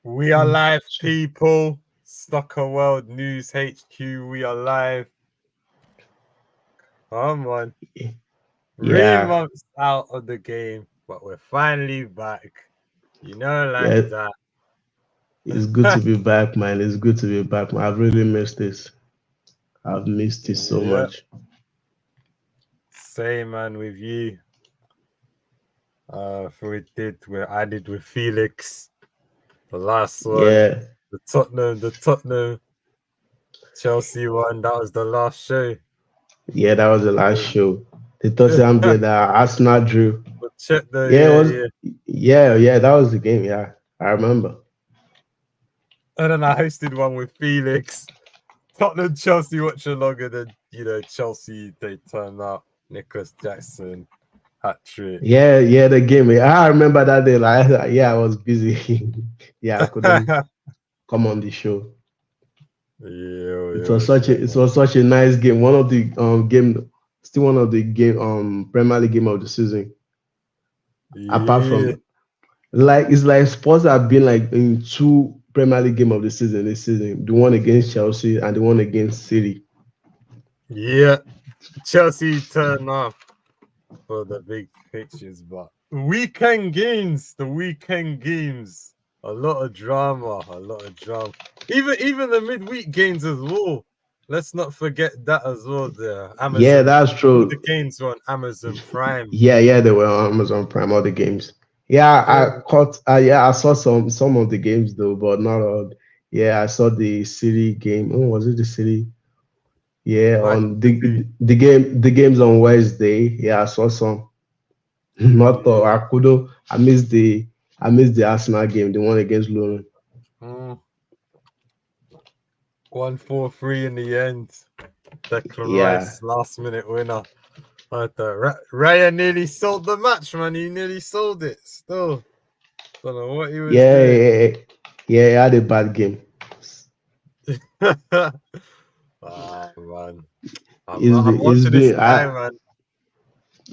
We are live, people. SoccerWorld NewsHQ. We are live. Come on. 3 months out of the game, but we're finally back. Like Yeah, that. it's good to be back, man. It's good to be back, man. I've really missed this. I've missed it so Yeah. much. Same, man, with you. I did with Felix. The last one. Yeah, The Tottenham Chelsea one. That was the last show. yeah, that was the last show. The Tottenham game that Arsenal drew. But check the Yeah, it was. yeah. Yeah, that was the game. Yeah, I remember. And then I hosted one with Felix. Tottenham Chelsea watch along, and then Chelsea they turned out Nicholas Jackson hat trick. Yeah, the game. Yeah, I remember that day. Like, yeah, I was busy. Yeah, I couldn't come on the show. Yeah, It it was was such a it fun. was such a nice game. One of the still one of the game Premier League game of the season. Apart Yeah, from it's like Spurs have been like in two Premier League game of the season this season, the one against Chelsea and the one against City. yeah. Chelsea turned off for the big pictures, but the weekend games, a lot of drama, a lot of drama. Even the midweek games as well. Let's not forget that as well. The Yeah, Amazon, that's all the true. games were on Amazon Prime. Yeah, they were on Amazon Prime, all the games. Yeah, Yeah, I saw some of the games though, but not all. Yeah, I saw the City game. Oh, was it the City? Yeah, Man on City. the games on Wednesday. Yeah, I saw some. Not all. Yeah. I missed the Arsenal game, the one against Lyon. Mm. 1-4-3 in the end. Declan Yeah. Rice, last minute winner. I thought Raya nearly sold the match, man. He nearly sold it. Still, don't know what he was Yeah, doing. yeah, yeah, he had a bad game. Man, I'm It's watching this been guy, man.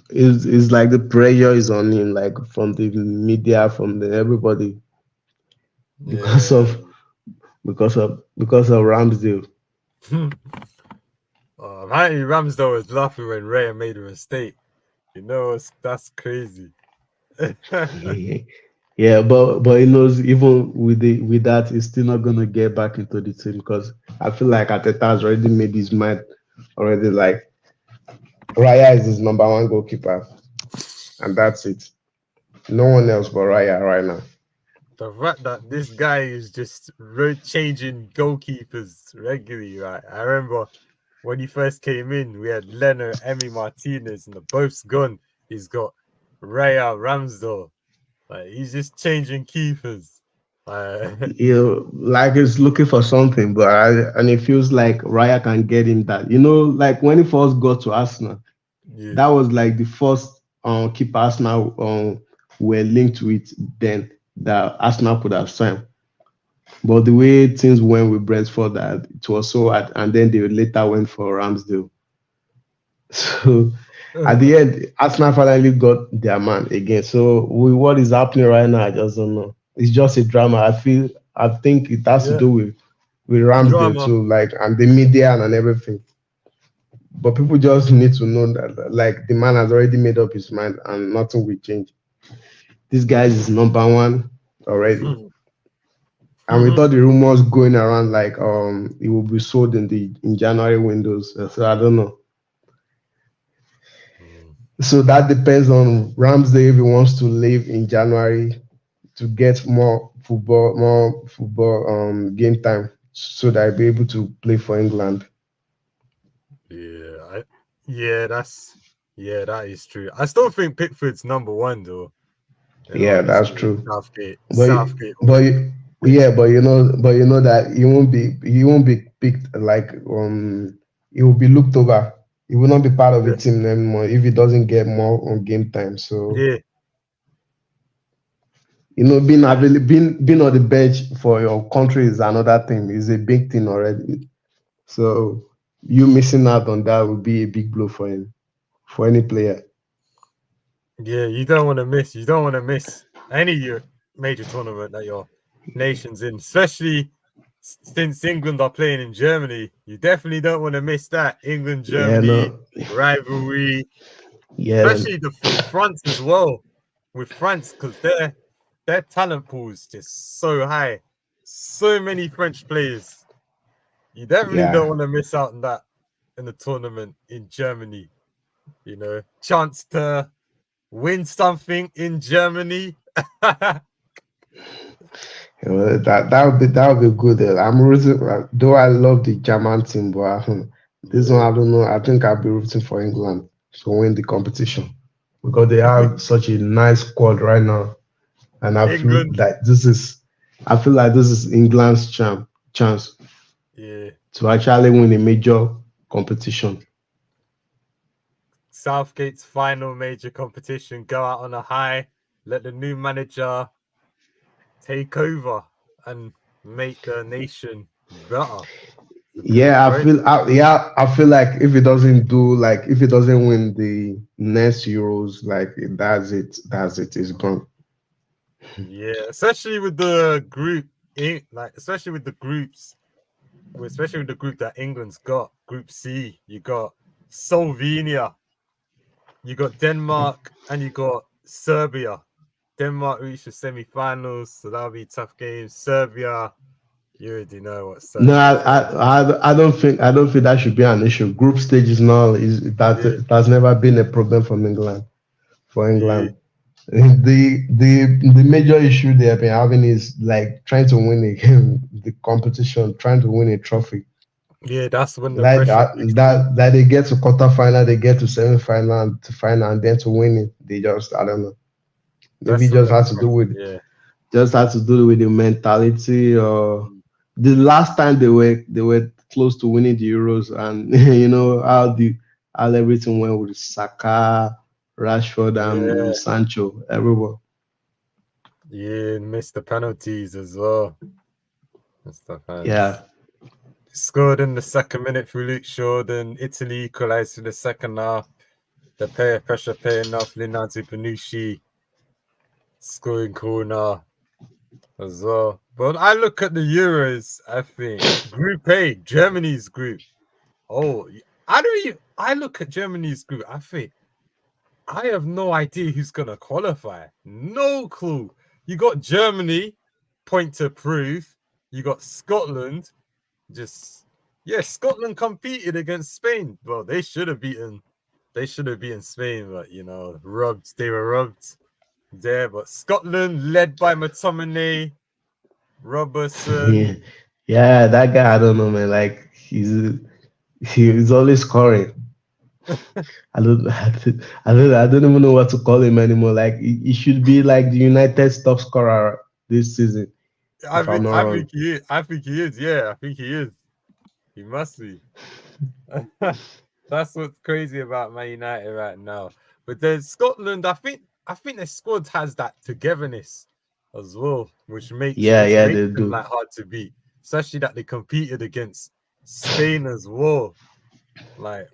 it's like the pressure is on him, like from the media, from the everybody, because Yeah. of because of Ramsdale. Matty Ramsdale was laughing when Raya made a mistake. That's crazy. Yeah, but he knows even with that, he's still not gonna get back into the team because I feel like Ateta has already made his mind already. Like Raya is his number one goalkeeper, and that's it. No one else but Raya right now. The fact that this guy is just changing goalkeepers regularly, right? I remember when he first came in, we had Leno, Emi Martinez, and the both's gone. He's got Raya Ramsdale. Like he's just changing keepers. Like he's looking for something, and it feels like Raya can get him that. Like when he first got to Arsenal, Yeah, that was like the first keeper Arsenal were linked with then that Arsenal could have signed. But the way things went with Brentford, that it was so hard, and then they later went for Ramsdale. So at the end, Arsenal finally got their man again. So with what is happening right now, I just don't know. It's just a drama. I think it has to yeah, do with Ramsdale drama. too, like and the media and everything. But people just need to know that like the man has already made up his mind and nothing will change. This guy is number one already. And with all the rumors going around, like it will be sold in January windows. So I don't know. So that depends on Ramsdale if he wants to leave in January to get more football game time so that he'll be able to play for England. Yeah, that is true. I still think Pickford's number one though. In Yeah, that's honesty, true. But Southgate but always yeah, picks him. but you know that he won't be picked like he will be looked over. He will not be part of the Yeah, team anymore if he doesn't get more on game time. So yeah, being on the bench for your country is another thing. It's a big thing already. So you missing out on that would be a big blow for him, for any player. yeah. You don't want to miss. You don't want to miss any major tournament that you're nations in, especially since England are playing in Germany. You definitely don't want to miss that England Yeah, Germany no, rivalry, yeah, especially with France as well. With France, because their talent pool is just so high, so many French players. You definitely don't yeah. want to miss out on that in the tournament in Germany. Chance to win something in Germany. That would be good. I'm rooting, though I love the German team, but this one Yeah, I don't know. I think I'll be rooting for England to win the competition because they have such a nice squad right now, and England. I feel like this is England's chance Yeah, to actually win a major competition. Southgate's final major competition. Go out on a high. Let the new manager take over and make the nation better. Good Yeah, break. I feel like if it doesn't win the next Euros, like that's it. That's it. It's gone. Yeah, especially with the group, especially with the groups, especially with the group that England's got. Group C, you got Slovenia, you got Denmark, and you got Serbia. Denmark reached the semi-finals, so that'll be a tough game. Serbia, you already know what No, Serbia's got. I don't think that should be an issue. Group stages now is that Yeah, it has never been a problem from England for yeah, England. The major issue they have been having is like trying to win a game, the competition, trying to win a trophy. yeah. That's when the Like pressure kicks in. that they get to quarterfinal, they get to semi-final, to final, and then to win it, they just I don't know. Maybe it That's when just the has to do with yeah. the mentality or the last time they were close to winning the Euros and you know how everything went with Saka, Rashford and Yeah, Sancho, everyone. yeah, missed the penalties as well. Missed the fans. Yeah. Scored in the second minute through Luke Shaw, then Italy equalised for the second half. The pressure paying off. Linazzi Benucci scoring corner as well. But I look at the Euros, I think Group A, Germany's group. Oh, I look at Germany's group, I think I have no idea who's gonna qualify. No clue. You got Germany, point to prove. You got Scotland, just Scotland competed against Spain. Well, they should have beaten Spain, but they were rubbed there. But Scotland led by McTominay, Yeah, Robertson. yeah, that guy, I don't know, man. Like he's always scoring. I don't even know what to call him anymore. Like he should be like the United top scorer this season, if I'm not I wrong. think he is. I think he is. Yeah, I think he is. He must be. That's what's crazy about Man United right now. But there's Scotland. I think their squad has that togetherness as well, which makes Yeah, which yeah, makes they them do. like hard to beat. Especially that they competed against Spain as well. Like,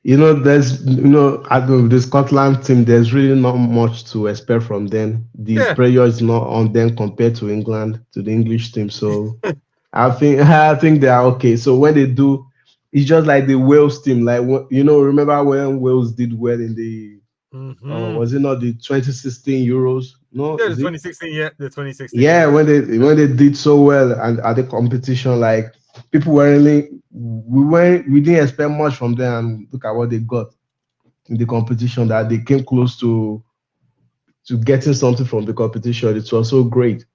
I do the Scotland team. There's really not much to expect from them. The yeah, pressure is not on them compared to England, to the English team. So I think they are okay. So when they do, it's just like the Wales team. Like remember when Wales did well in the mm-hmm. was it not the 2016 Euros? No, Yeah, the is it? 2016, the 2016 Yeah, Euros. when they did so well and at the competition, like people were really we didn't expect much from them, and look at what they got in the competition. That they came close to getting something from the competition. It was so great.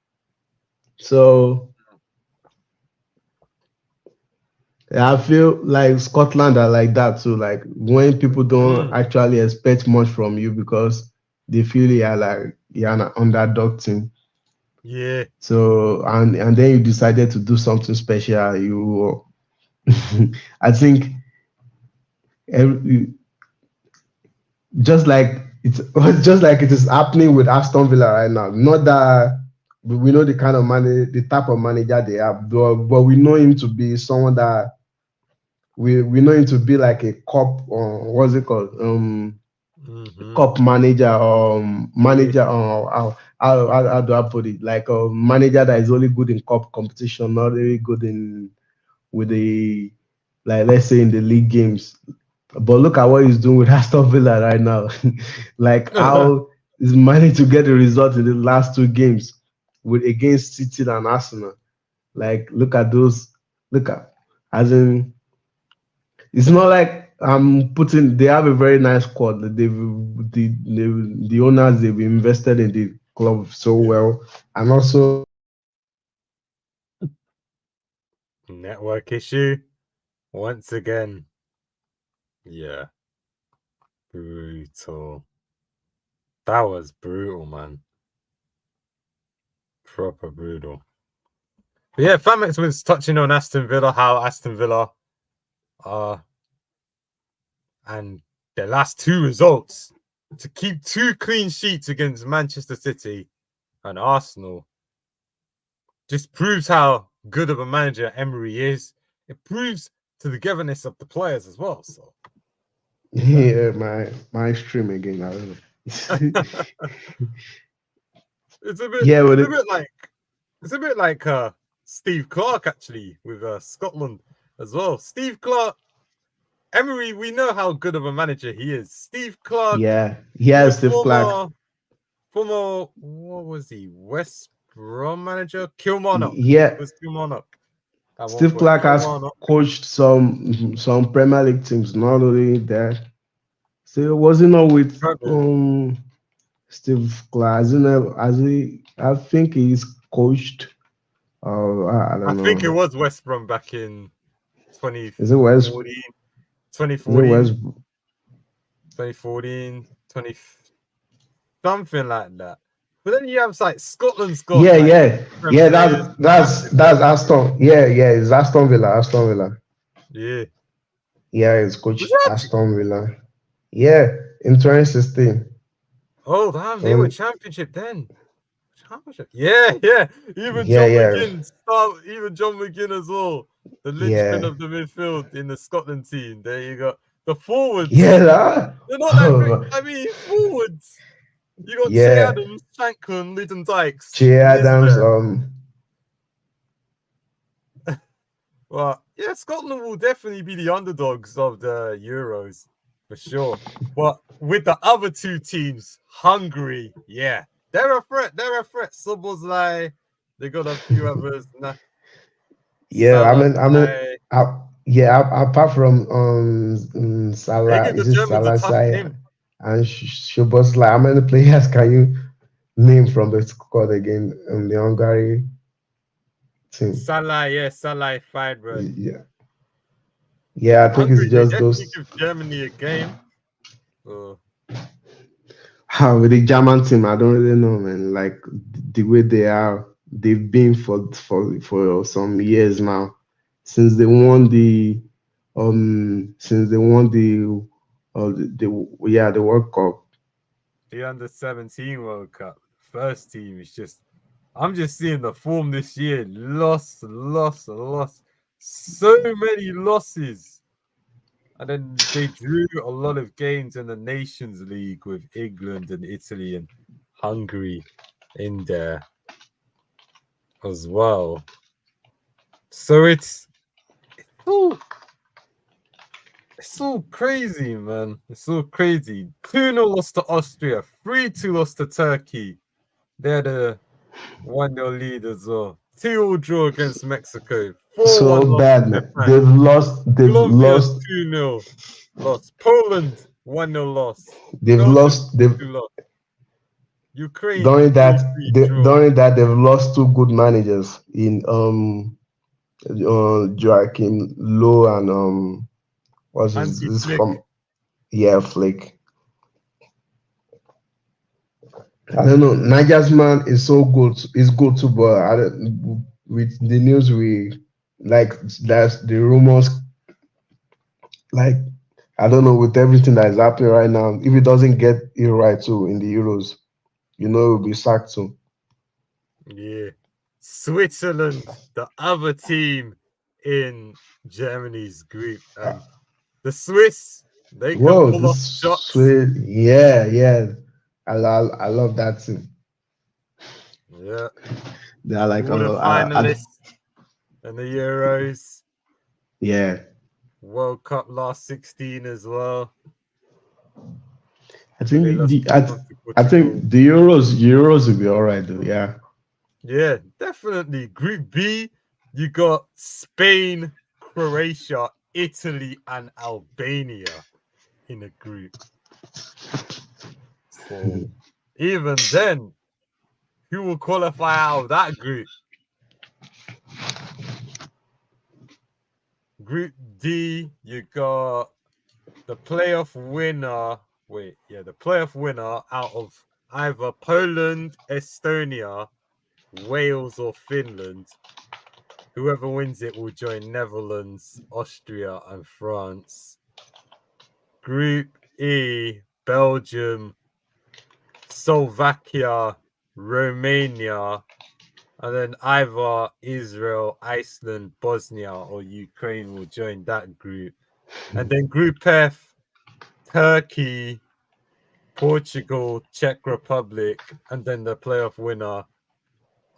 So yeah, I feel like Scotland are like that too. Like when people don't Mm, actually expect much from you because they feel you're an underdog team. yeah, So and then you decided to do something special. I think every, just like it's just like it is happening with Aston Villa right now. Not that we know the kind of money, the type of manager they have, but we know him to be someone that we know him to be like a cop or what's it called? mm-hmm. Cup manager, Yeah, manager. how do I put it? Like a manager that is only good in cup competition, not really good in with the, like, let's say in the league games. But look at what he's doing with Aston Villa right now. Like how he's managed to get the result in the last two games with against City and Arsenal. Like look at those. Look at, as in, it's not like I'm putting. They have a very nice squad. The owners, they've invested in the club so well, and also Network issue once again. Yeah, brutal. That was brutal, man. Proper brutal. But yeah, Famex was touching on Aston Villa, how Aston Villa and their last two results to keep 2 clean sheets against Manchester City and Arsenal just proves how good of a manager Emery is. It proves to the togetherness of the players as well. So yeah, my stream again. I don't know. it's a bit, Yeah, it's a bit like Steve Clark actually with Scotland as well. Steve Clark, Emery, we know how good of a manager he is. Steve Clark, yeah, the Steve Clark. former, what was he? West Brom manager, Kilmarnock. Yeah, It was Kilmarnock at one Steve point. Clark has Kilmarnock. coached some Premier League teams, not only that. So was he not with Steve Clark? I think he's coached. I I don't think it know. was West Brom back in Is it West? 2014, Is it West? 2014, 20, something like that. But then you have like Scotland's got Yeah, like yeah. players, That's Aston. Yeah, it's Aston Villa. Aston Villa. Yeah. Yeah, it's Was coach that? Aston Villa. Yeah, in 2016. Oh damn, they were Um, championship then. Championship. Yeah, yeah. Even yeah, John yeah, McGinn, even John McGinn as well. The linchpin yeah, of the midfield in the Scotland team. There you go. The forwards. yeah. They're not that great. I mean, forwards. You got Che Yeah, Adams, Shankland, Lyndon Dykes, Che Adams. Nisbet. Well, yeah, Scotland will definitely be the underdogs of the Euros for sure. But with the other two teams, Hungary, yeah, they're a threat. They're a threat. Szoboszlai, they got a few others. Yeah, Salah, apart from they Salah, give the is it Germans a Salah tough Sai name. and Shobosla? How many players can you name from the squad again in the Hungary team? Salah, yeah, Salah, Fibron. Yeah, Yeah, I think it's Hungary, they just definitely those. give Germany a game. With the German team, I don't really know, man. Like the way they are, they've been for some years now, since they won the the World Cup. The under-17 World Cup. First team is just, I'm just seeing the form this year. Lost. So many losses. And then they drew a lot of games in the Nations League with England and Italy and Hungary in there as well. So it's so crazy, man. It's so crazy. 2-0 lost to Austria, 3-2 lost to Turkey. They're the 1-0 lead as well. 2-2 draw against Mexico. 4-1 So loss bad, to man. Japan. They've lost. Colombia 2-0 loss. Poland 1-0 loss. They've Belgium lost. They've 2 loss. Ukraine during that 3-3 draw. they've lost two good managers in Joachim Low and what's Hansi this Flick. from? Yeah, Flick. I don't know. Nagelsmann is so good. It's good too, but with the news we like, that's the rumors. Like, I don't know, with everything that is happening right now, if he doesn't get it right too in the Euros, it will be sacked too. Yeah. Switzerland, the other team in Germany's group. And the Swiss, they can Whoa, pull off this shots. sweet. Yeah. I love that team. Yeah. They are like, All the finalists and the Euros. yeah. World Cup last 16 as well. I They think lost the 4-1 to I Portugal. think the Euros will be all right though. Yeah. Yeah, definitely. Group B, you got Spain, Croatia, Italy, and Albania in a group. So even then, who will qualify out of that group? Group D, you got the playoff winner. Wait, yeah, the playoff winner out of either Poland, Estonia, Wales, or Finland. Whoever wins it will join Netherlands, Austria, and France. Group E, Belgium, Slovakia, Romania, and then either Israel, Iceland, Bosnia, or Ukraine will join that group. And then Group F, Turkey, Portugal, Czech Republic, and then the playoff winner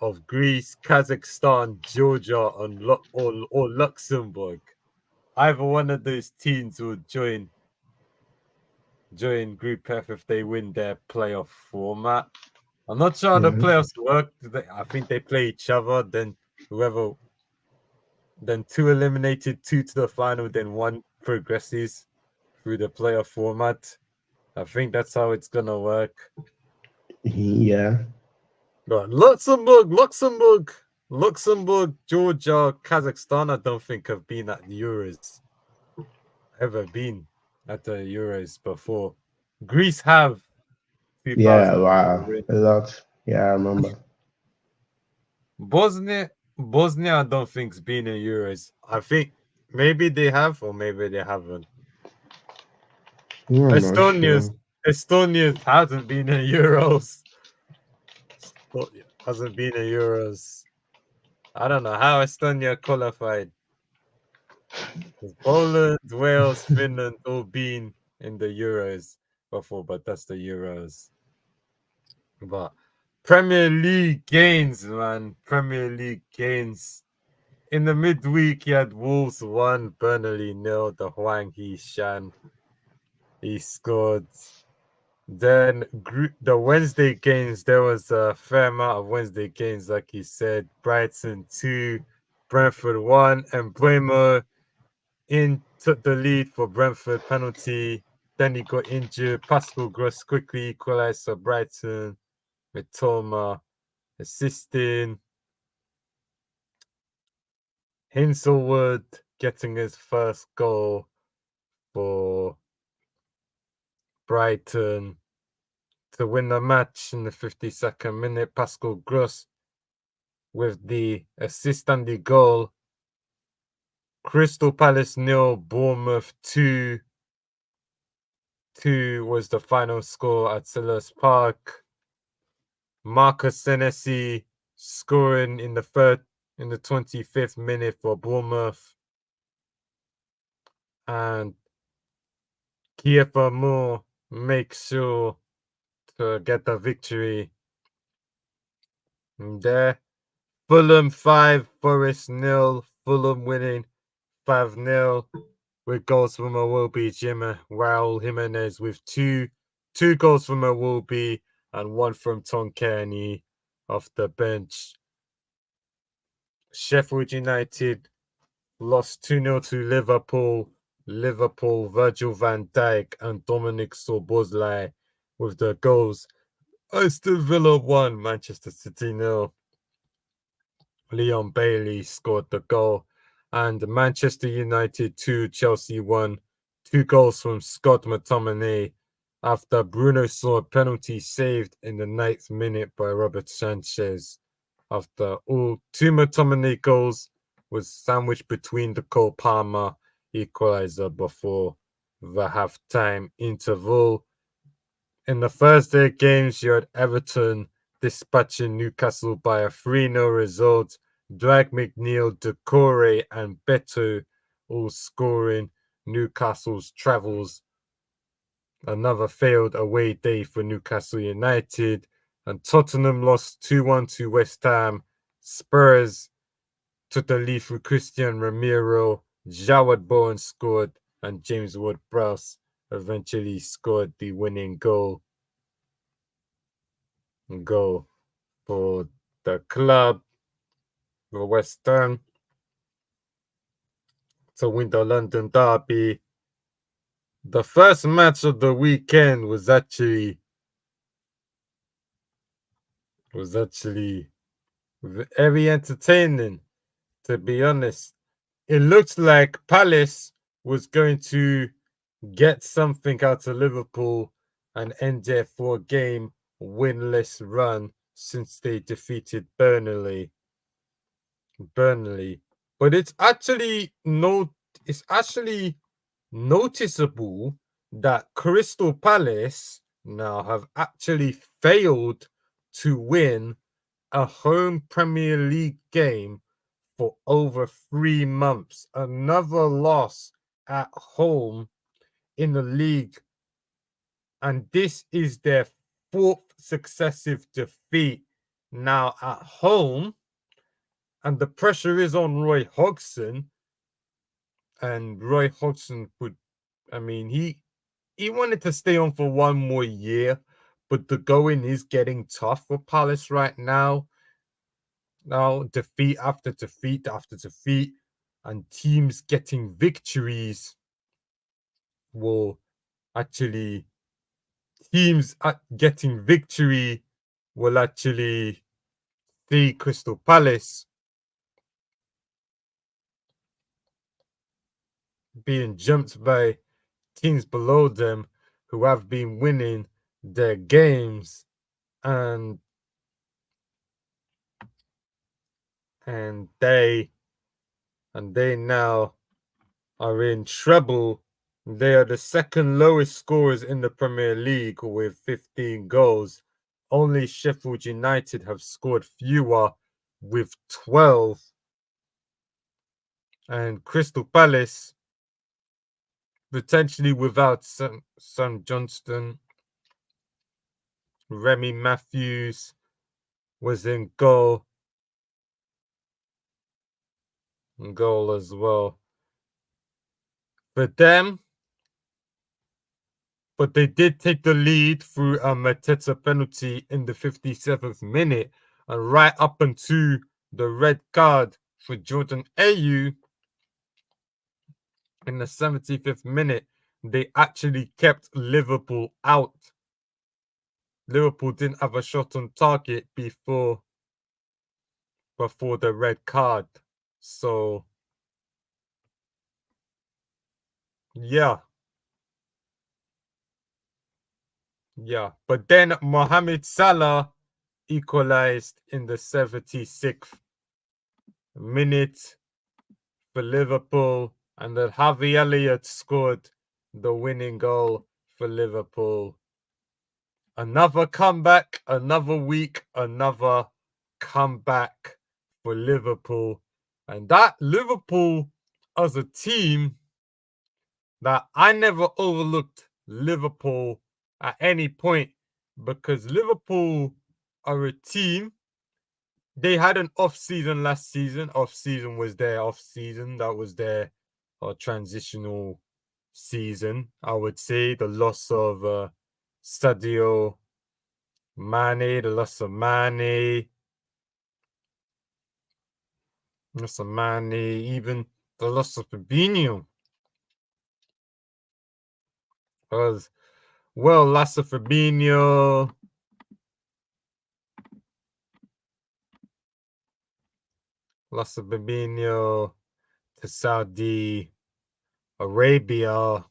of Greece, Kazakhstan, Georgia, and or Luxembourg. Either one of those teams will join Group F if they win their playoff format. I'm not sure how the playoffs work. I think they play each other, then two eliminated, two to the final, then one progresses through the playoff format. I think that's how it's gonna work. Yeah. But Luxembourg, Georgia, Kazakhstan, I don't think have been at the Euros. Ever been at the Euros before. Greece have Yeah. 2000 Wow. already. A lot. Yeah, I remember. Bosnia, I don't think's been in Euros. I think maybe they have or maybe they haven't. I'm not sure. Estonia hasn't been in Euros. Estonia hasn't been in Euros. I don't know how Estonia qualified. Poland, Wales, Finland all been in the Euros before, but that's the Euros. But Premier League gains, man. Premier League gains. In the midweek, you had Wolves 1, Burnley 0, the Hwang Hee-shan. He scored. Then the Wednesday games, there was a fair amount of Wednesday games, like you said. Brighton 2, Brentford 1, and Bremer took the lead for Brentford penalty. Then he got injured. Pascal Gross quickly equalized for Brighton with Toma assisting. Hinselwood getting his first goal for Brighton to win the match in the 52nd minute. Pascal Gross with the assist and the goal. Crystal Palace 0, Bournemouth 2. 2 was the final score at Selhurst Park. Marcus Senesi scoring in the 25th minute for Bournemouth. And Kiefer Moore makes sure to get the victory. And there, Fulham 5, Forest 0. Fulham winning 5-0 with goals from Iwobi, Jimmer, Raul Jimenez with two goals from Iwobi and one from Tom Kearney off the bench. Sheffield United lost 2-0 to Liverpool. Virgil van Dijk and Dominic Szoboszlai with the goals. Aston Villa 1, Manchester City 0. Leon Bailey scored the goal. And Manchester United 2, Chelsea 1. 2 goals from Scott McTominay after Bruno saw a penalty saved in the 9th minute by Robert Sanchez. After all 2 McTominay goals was sandwiched between the Cole Palmer equaliser before the half-time interval. In the Thursday games, you had Everton dispatching Newcastle by a 3-0 result. Dwight McNeil, Decore, and Beto all scoring. Newcastle's travels. Another failed away day for Newcastle United. and Tottenham lost 2-1 to West Ham. Spurs took the lead through Christian Ramiro. Jawad Bowen scored, and James Ward-Prowse eventually scored the winning goal for the club, for West Ham, to win the London Derby. The first match of the weekend was actually very entertaining, to be honest. It looked like Palace was going to get something out of Liverpool and end their 4-game winless run since they defeated Burnley. But it's actually noticeable that Crystal Palace now have actually failed to win a home Premier League game for over 3 months. Another loss at home in the league, and this is their 4th successive defeat now at home, and the pressure is on Roy Hodgson. And Roy Hodgson he wanted to stay on for 1 more year, but the going is getting tough for Palace right now. Now, defeat after defeat after defeat, and teams getting victories will actually see Crystal Palace being jumped by teams below them who have been winning their games, and they now are in trouble. They are the second lowest scorers in the Premier League with 15 goals. Only Sheffield United have scored fewer with 12. And Crystal Palace, potentially without Sam Johnston, Remy Matthews was in goal as well for them. But they did take the lead through a Mateta penalty in the 57th minute, and right up until the red card for Jordan Ayew in the 75th minute, they actually kept Liverpool out. Liverpool didn't have a shot on target before the red card. So, yeah. But then Mohamed Salah equalized in the 76th minute for Liverpool, and then Harvey Elliott scored the winning goal for Liverpool. Another comeback, another week, another comeback for Liverpool. And that Liverpool as a team, that I never overlooked Liverpool at any point, because Liverpool are a team. They had an off season last season. Was their off season. That was their transitional season, I would say. The loss of Sadio Mane, even the loss of Fabinho. Loss of Fabinho, to Saudi Arabia.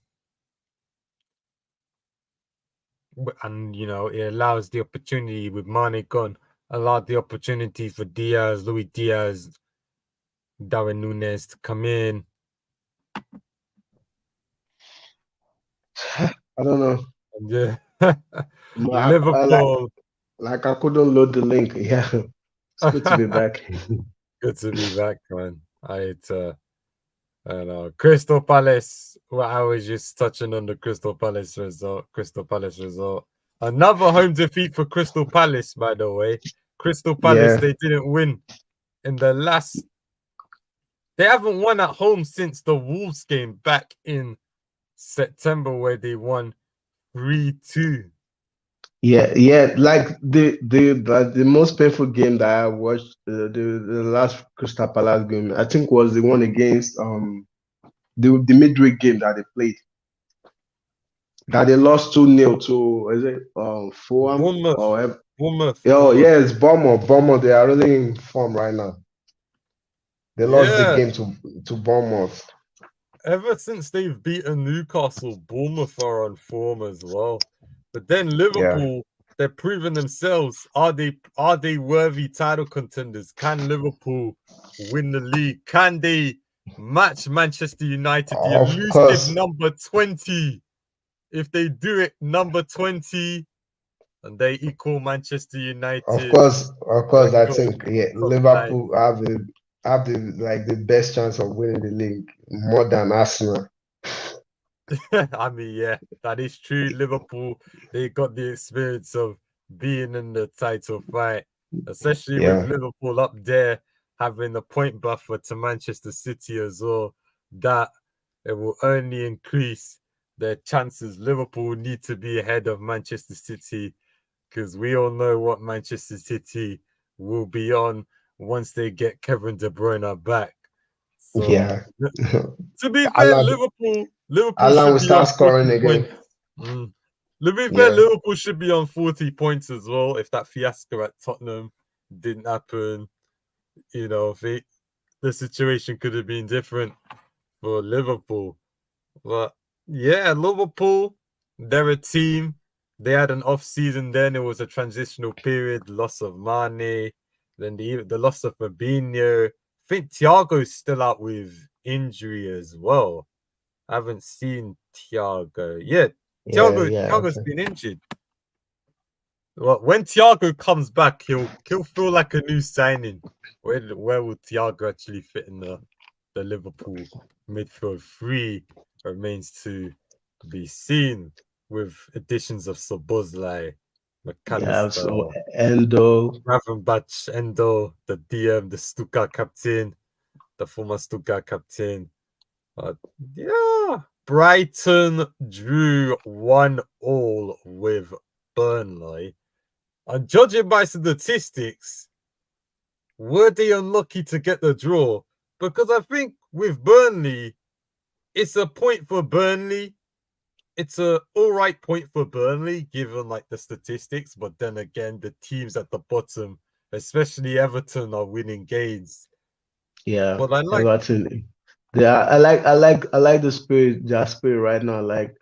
And, it allows the opportunity with Mane gone, allowed the opportunity for Luis Diaz, Darwin Núñez to come in. I don't know. Yeah. Liverpool. Like I couldn't load the link. Yeah. It's good to be back. Good to be back, man. I know Crystal Palace. Well, I was just touching on the Crystal Palace result. Another home defeat for Crystal Palace, by the way. Crystal Palace, they didn't win in the last. They haven't won at home since the Wolves game back in September, where they won 3-2. Yeah. Like the most painful game that I watched, the last Crystal Palace game, I think was the one against the midweek game that they played. That they lost 2-0 to, is it Fulham Bournemouth. or Bournemouth. oh yeah, it's Bournemouth. Bournemouth, they are really in form right now. They lost the game to Bournemouth. Ever since they've beaten Newcastle, Bournemouth are on form as well. But then Liverpool, they're proving themselves. Are they worthy title contenders? Can Liverpool win the league? Can they match Manchester United, the elusive number 20? If they do it, number 20, and they equal Manchester United. Of course, I think Liverpool have the best chance of winning the league more than Arsenal. I mean, yeah, that is true. Liverpool, they got the experience of being in the title fight, especially with Liverpool up there having a point buffer to Manchester City as well. That it will only increase their chances. Liverpool need to be ahead of Manchester City because we all know what Manchester City will be on once they get Kevin De Bruyne back. So, to be fair, Liverpool Alan will start scoring again. To be fair, Liverpool should be on 40 points as well if that fiasco at Tottenham didn't happen. You know, the situation could have been different for Liverpool. But yeah, Liverpool, they're a team. They had an off season then. It was a transitional period, loss of Mane, then the loss of Fabinho. I think Thiago's still out with injury as well. I haven't seen Thiago. Thiago's been injured. Well, when Thiago comes back, he'll feel like a new signing. Where will Thiago actually fit in the Liverpool midfield? 3 remains to be seen, with additions of Szoboszlai, McAllister, Endo, Gravenberch, Endo, the DM, the Stuttgart captain, the former Stuttgart captain. Brighton drew 1-1 with Burnley. And judging by statistics, were they unlucky to get the draw? Because I think with Burnley, it's a point for Burnley. It's a all right point for Burnley, given like the statistics. But then again, the teams at the bottom, especially Everton, are winning games. Yeah, but I like Everton. Yeah, I like the spirit, their spirit right now. Like,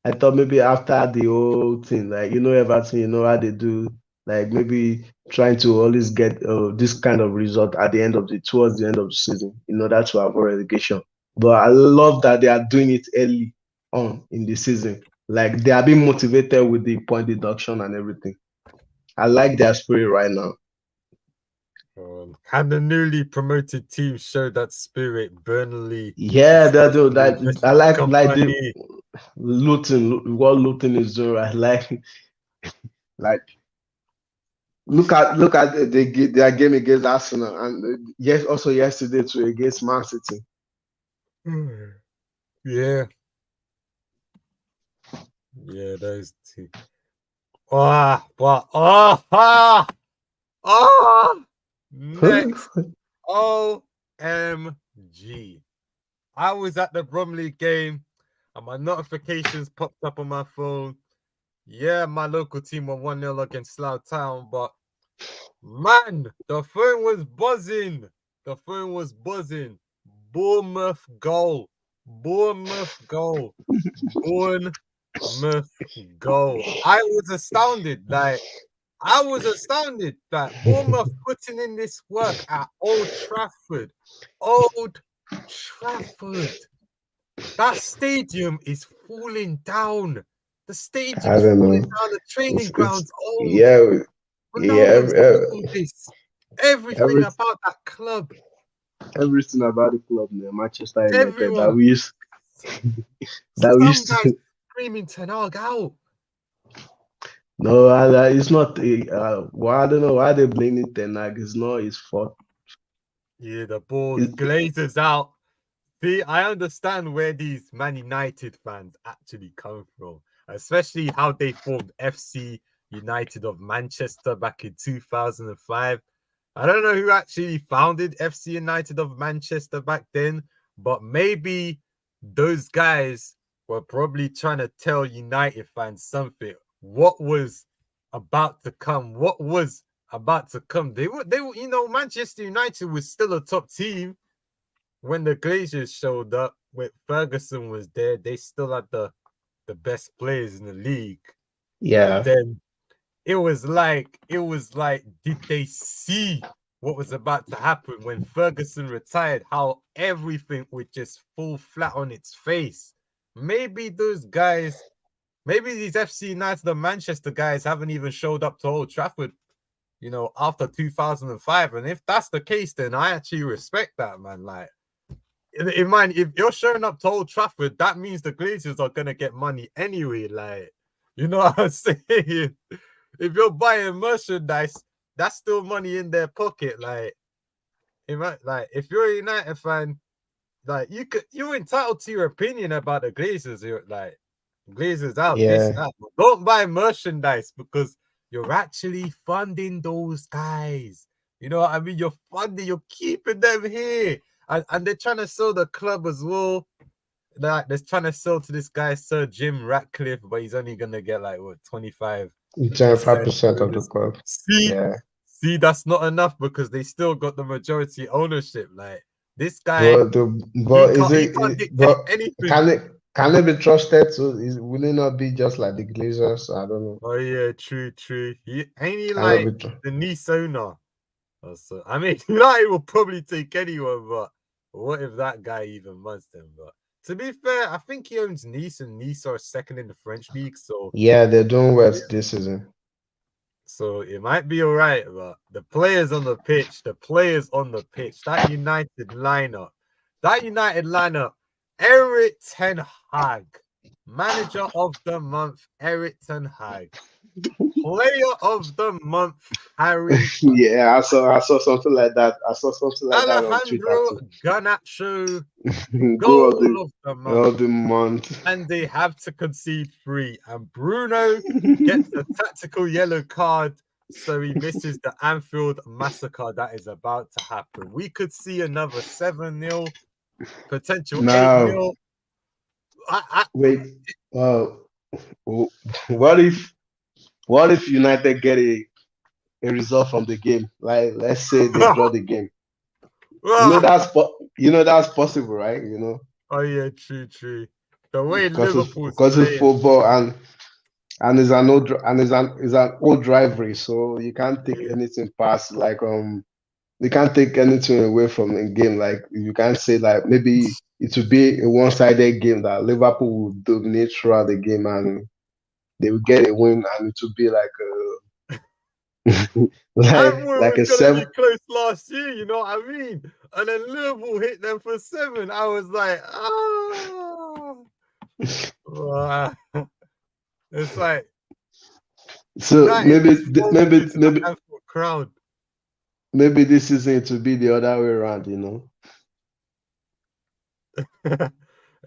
I thought maybe after the whole thing, like, Everton, you know how they do, like maybe trying to always get this kind of result at the end of towards the end of the season in order to avoid relegation. But I love that they are doing it early on in the season. Like, they are being motivated with the point deduction and everything. I like their spirit right now. Can the newly promoted team show that spirit? Burnley. Yeah, they do that. I like the Luton. What Luton is doing, right? Like look at their game against Arsenal, and also yesterday too against Man City. Yeah, those two. Next, OMG. I was at the Bromley game and my notifications popped up on my phone. Yeah, my local team won 1-0 against Slough Town, but man, the phone was buzzing. Bournemouth goal. I was astounded. I was astounded that Bournemouth putting in this work at Old Trafford. That stadium is falling down. The stadium is falling down. The training grounds old. Everything about that club. Everything about the club, Manchester United. Everyone. That we used Some guys screaming Ten Hag out. No, it's not. Well, I don't know why they blaming Ten Hag. It's not his fault. Yeah, the ball It, glazes out. See, I understand where these Man United fans actually come from, especially how they formed FC United of Manchester back in 2005. I don't know who actually founded FC United of Manchester back then, but maybe those guys were probably trying to tell United fans something. What was about to come? What was about to come? They were, Manchester United was still a top team when the Glazers showed up. When Ferguson was there, they still had the best players in the league. And yeah, then it was like, did they see what was about to happen when Ferguson retired? How everything would just fall flat on its face. Maybe those guys, maybe these FC United and Manchester guys haven't even showed up to Old Trafford, after 2005. And if that's the case, then I actually respect that, man. Like, in mind, if you're showing up to Old Trafford, that means the Glazers are gonna get money anyway. Like, you know what I'm saying? If you're buying merchandise, that's still money in their pocket. Like, if you're a United fan, like you're entitled to your opinion about the Glazers. You're like, Glazers out, this, yeah. that. But don't buy merchandise because you're actually funding those guys. You know what I mean? You're keeping them here. And they're trying to sell the club as well. They're trying to sell to this guy, Sir Jim Ratcliffe, but he's only gonna get like what 25%. 25% of the club. See, Yeah. see, that's not enough because they still got the majority ownership. Like this guy, But he but is can't he it, can't but dictate anything. can it be trusted? So will it not be just like the Glazers? I don't know. Oh yeah, true, true. Ain't he Can it like be true? the Nice owner? Also, I mean, United will probably take anyone, but what if that guy even wants them? But to be fair, I think he owns Nice, and Nice are second in the French league, so Yeah, they're doing well yeah, this season. so it might be all right. But the players on the pitch, that United lineup, Eric Ten Hag, manager of the month, Eric Ten Hag. Player of the month, Harry Yeah, I saw something like that. I saw something like that on Twitter Alejandro too. Garnacho, Goal goal of the month. of the month. And they have to concede 3. And Bruno gets the tactical yellow card, so he misses the Anfield massacre that is about to happen. We could see another 7-0, potential Now, 8-0. I, wait. Uh, what if United get a result from the game? Like, let's say they draw the game. That's possible, right? Oh yeah, true, true. The way Liverpool's Because it's playing, football and it's an old rivalry, so you can't take yeah. anything past like you can't take anything away from the game. Like you can't say like maybe it would be a one-sided game that Liverpool will dominate throughout the game and they will get a win and it would be like I like thought it like was a gonna be seven. close last year, you know what I mean? And then Liverpool hit them for 7. I was like, wow. It's like So United just folded into the Anfield crowd. maybe this season to be the other way around.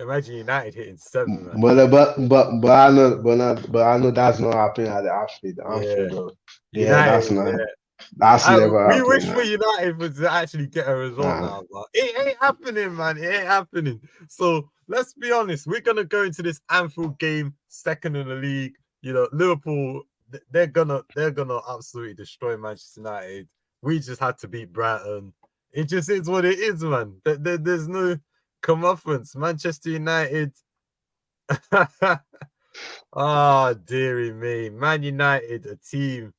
Imagine United hitting 7, man. I know that's not happening at the Anfield. Yeah, Though. Yeah, United. Yeah, that's never we wish happening. for United to actually get a result Nah. now, but it ain't happening, man. It ain't happening. So let's be honest. We're gonna go into this Anfield game second in the league. Liverpool. They're gonna absolutely destroy Manchester United. We just had to beat Brighton. It just is what it is, man. There's no comeuppance. Manchester United. Oh, dearie me. Man United, a team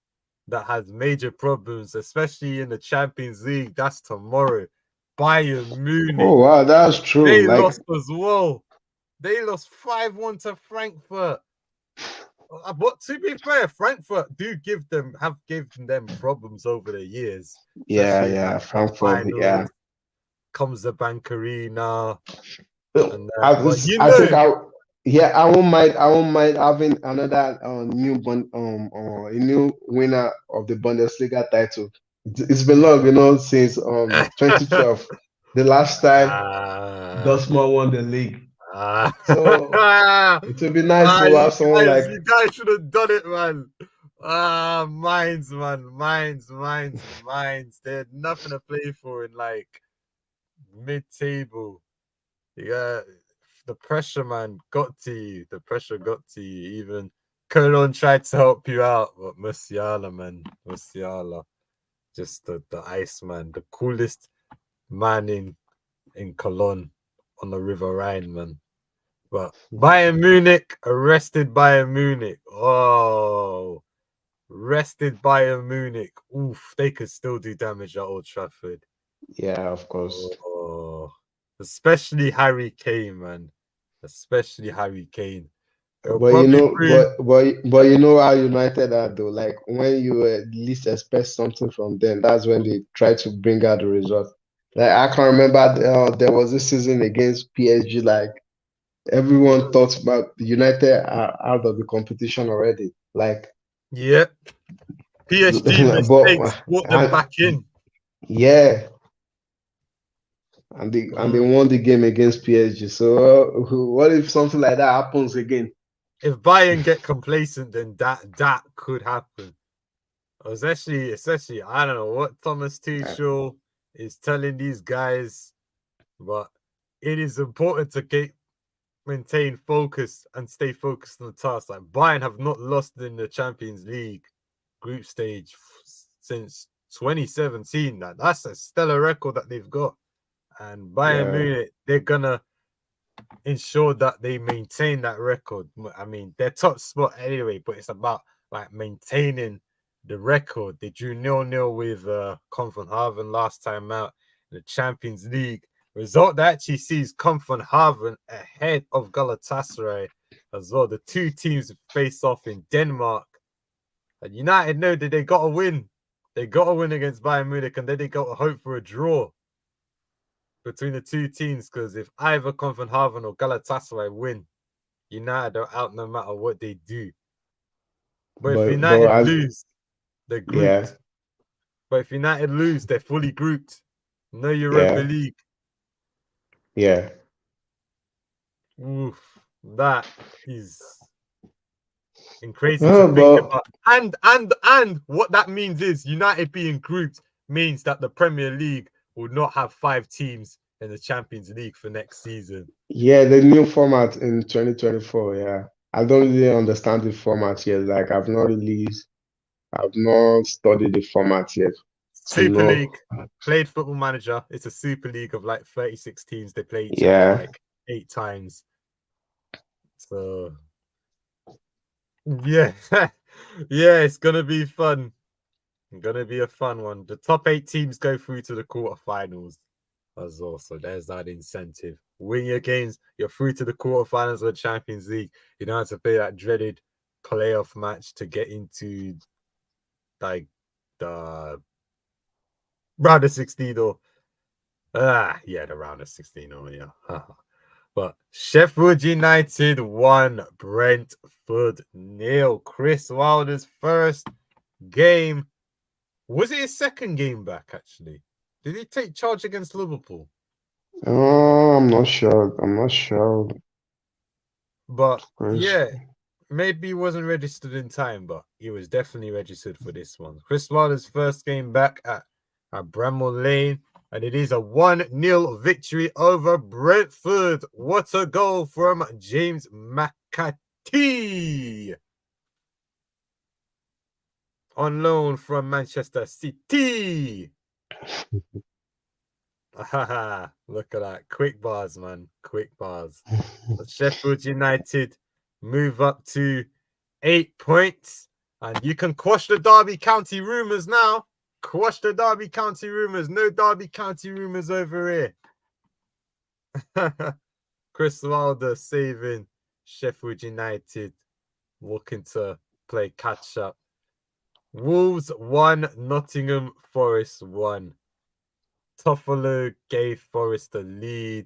that has major problems, especially in the Champions League. That's tomorrow. Bayern Munich. Oh wow, that's true. They Like lost as well. They lost 5-1 to Frankfurt. But to be fair, Frankfurt have given them problems over the years. Especially in like cup Frankfurt. Yeah. finals. Comes the Bank Arena. And I, but I think I Yeah, I won't mind. I won't mind having another a new winner of the Bundesliga title. It's been long, since 2012, the last time Ah, Dortmund won the league. ah, So it would be nice ah, to have someone like you guys should have done it, man. Ah, mines, man, mines. They had nothing to play for in like mid-table. Yeah, the pressure, man, got to you. The pressure got to you. Even Cologne tried to help you out, but Musiala, man, Musiala, just the ice man, the coolest man in Cologne on the River Rhine, man. But Bayern Munich arrested Bayern Munich. Oh, rested Bayern Munich. Oof, they could still do damage at Old Trafford. yeah, of course. Oh, especially Harry Kane, man. Especially Harry Kane. They'll But you probably know, bring. but you know how United are though. Like when you least expect something from them, that's when they try to bring out the result. Like I can remember there was this season against PSG. Like everyone thought about United are out of the competition already. Like, Yeah, PSG mistakes but brought them back in. yeah, and they Mm. won the game against PSG. So what if something like that happens again? If Bayern get complacent, then that could happen. Especially, I don't know what Thomas Uh, Tuchel is telling these guys, but it is important to maintain focus and stay focused on the task. Like Bayern have not lost in the Champions League group stage since 2017. That's a stellar record that they've got. And Bayern yeah, Munich, they're gonna ensure that they maintain that record. I mean, they're top spot anyway, but it's about like maintaining the record. They drew 0-0 with Haven last time out in the Champions League. Result that actually sees Haven ahead of Galatasaray as well. The two teams face off in Denmark. And United know that they got to win. They got to win against Bayern Munich, and then they got to hope for a draw between the two teams, because if either Haven or Galatasaray win, United are out no matter what they do. But if but United as lose, they're yeah, grouped. But if United lose, they're fully grouped. No Europa yeah, League. yeah. Oof, that is crazy to Oh, think but about. And what that means is United being grouped means that the Premier League will not have 5 teams in the Champions League for next season. yeah, the new format in 2024. Yeah, I don't really understand the format yet. Like I've not studied the format yet to Super know. League, played Football Manager. It's a Super League of like 36 teams. They play each other Yeah. like 8 times. So yeah, yeah, it's gonna be fun. Gonna be a fun one. The top 8 teams go through to the quarterfinals as well. So there's that incentive. Win your games, you're through to the quarterfinals of the Champions League. You don't have to play that dreaded playoff match to get into like the round of 16 or the round of 16 or yeah. But Sheffield United won, Brentford nil. Chris Wilder's first game. Was it his second game back, actually? Did he take charge against Liverpool? I'm not sure. I'm not sure. But Chris. yeah, maybe he wasn't registered in time, but he was definitely registered for this one. Chris Wilder's first game back at Bramall Lane, and it is a 1-0 victory over Brentford. What a goal from James McCarthy on loan from Manchester City. Look at that. Quick bars, man. Quick bars. Sheffield United move up to 8 points. And you can quash the Derby County rumours now. Quash the Derby County rumours. No Derby County rumours over here. Chris Wilder saving Sheffield United. Looking to play catch up. Wolves 1, Nottingham Forest 1. Toffolo gave Forest the lead,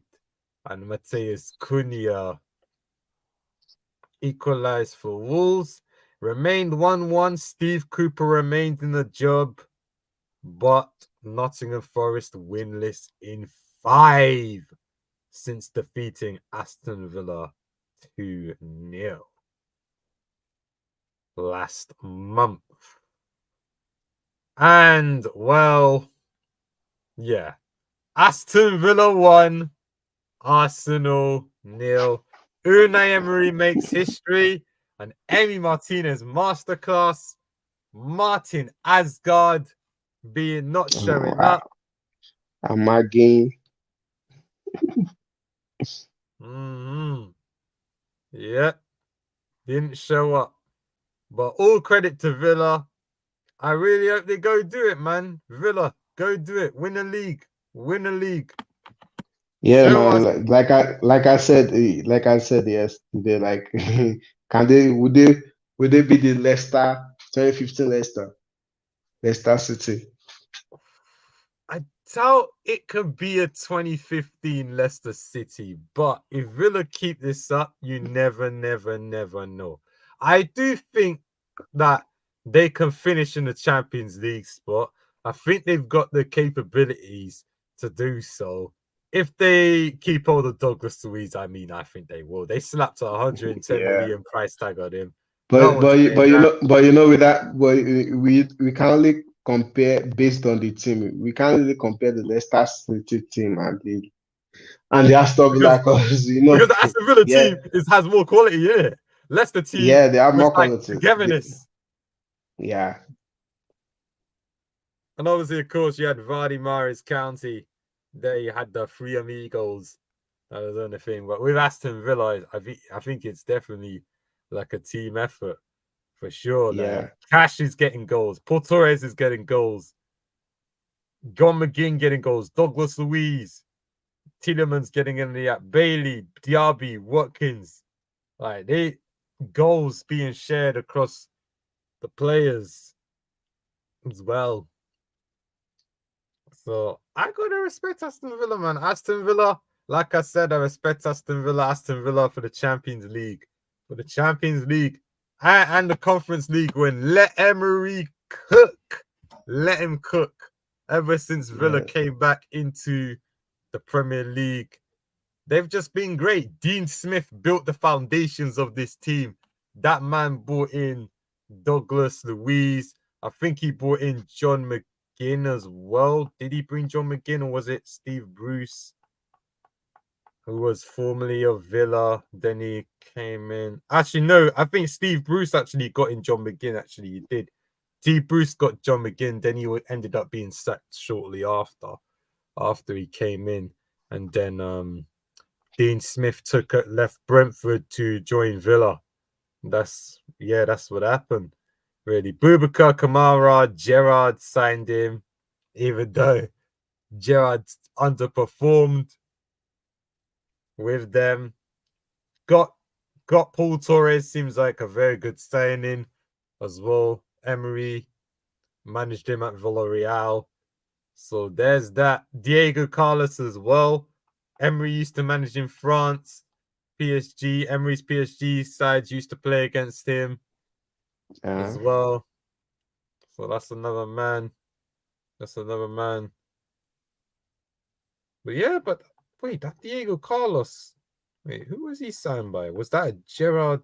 and Mateus Cunha equalised for Wolves. Remained 1-1. Steve Cooper remained in the job, but Nottingham Forest winless in 5 since defeating Aston Villa 2-0 last month. And, well, yeah. Aston Villa 1, Arsenal 0. Unai Emery makes history. And Emi Martinez masterclass. Martin Asgard being not showing up. I'm again. Yeah, didn't show up. But all credit to Villa. I really hope they go do it, man. Villa, go do it. Win a league. Win a league. Yeah, Show us. man. Like I said yesterday. Like, can they? Would they be the Leicester 2015 Leicester City? I doubt it could be a 2015 Leicester City, but if Villa keep this up, you never know. I do think that they can finish in the Champions League spot. I think they've got the capabilities to do so. If they keep all the Douglas Luiz, I think they will. They slapped a 110 Yeah. million price tag on him. No one's saying that. With that, we can only compare based on the team. We can't really compare the Leicester City team and the Aston Villa because Because the Aston Villa yeah, team has more quality, yeah. Leicester team they have was more like quality. togetherness. Yeah. And obviously, of course, you had Vardy, Mahrez, County. They had the three amigos. That was the only thing. But with Aston Villa, I think it's definitely like a team effort for sure. Yeah. Like, Cash is getting goals. Paul Torres is getting goals. John McGinn getting goals. Douglas Luiz. Tielemans getting in the app. Bailey, Diaby, Watkins. Like, they goals being shared across the players as well. So I gotta respect Aston Villa, man. Aston Villa, like I said, I respect Aston Villa. Aston Villa for the Champions League. For the Champions League and the Conference League win. Let Emery cook. Let him cook. Ever since Villa came back into the Premier League, they've just been great. Dean Smith built the foundations of this team. That man brought in Douglas Luiz. I think he brought in John McGinn as well. Did he bring John McGinn or was it Steve Bruce, who was formerly of Villa? Then he came in. Actually, no, I think Steve Bruce actually got in John McGinn. Actually, he did. Steve Bruce got John McGinn. Then he ended up being sacked shortly after he came in. And then Dean Smith left Brentford to join Villa. That's what happened. Really, Boubacar Kamara, Gerrard signed him, even though Gerrard underperformed with them. Got Paul Torres, seems like a very good signing as well. Emery managed him at Villarreal. So there's that. Diego Carlos as well. Emery used to manage in France. PSG, Emery's PSG sides used to play against him as well. So that's another man. But yeah, wait, that Diego Carlos. Wait, who was he signed by? Was that a Gerrard?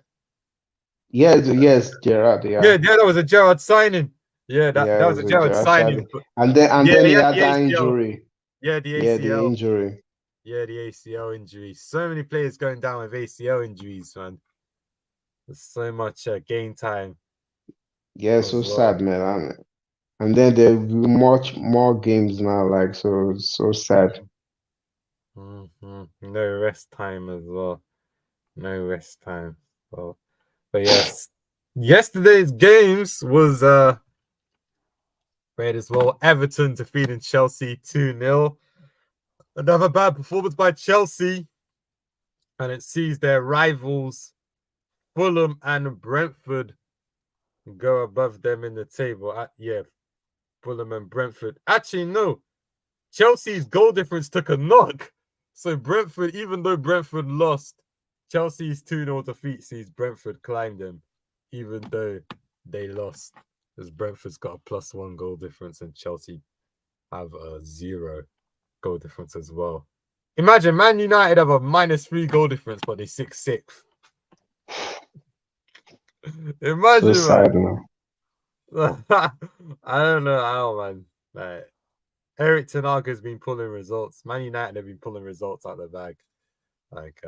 Yes, Gerrard. Yeah, that was a Gerrard signing. Yeah, that was a Gerrard signing. And then he had the that ACL. injury. Yeah, the ACL. Yeah, the injury. Yeah, the ACL injury. So many players going down with ACL injuries, man. There's so much game time. Yeah, so sad, man. And then there'll be much more games now, like so sad. No rest time as well. No rest time. So, but yes, yesterday's games was great as well. Everton defeating Chelsea 2-0. Another bad performance by Chelsea, and it sees their rivals Fulham and Brentford go above them in the table. Fulham and Brentford. Actually, no. Chelsea's goal difference took a knock. So Brentford, even though Brentford lost, Chelsea's 2-0 defeat sees Brentford climb them, even though they lost. Because Brentford's got a +1 goal difference and Chelsea have a 0 goal difference as well. Imagine Man United have a -3 goal difference, but they 6th. Imagine, So sad, man. I don't know how, man. Like, Eric Ten Hag has been pulling results. Man United have been pulling results out of the bag, like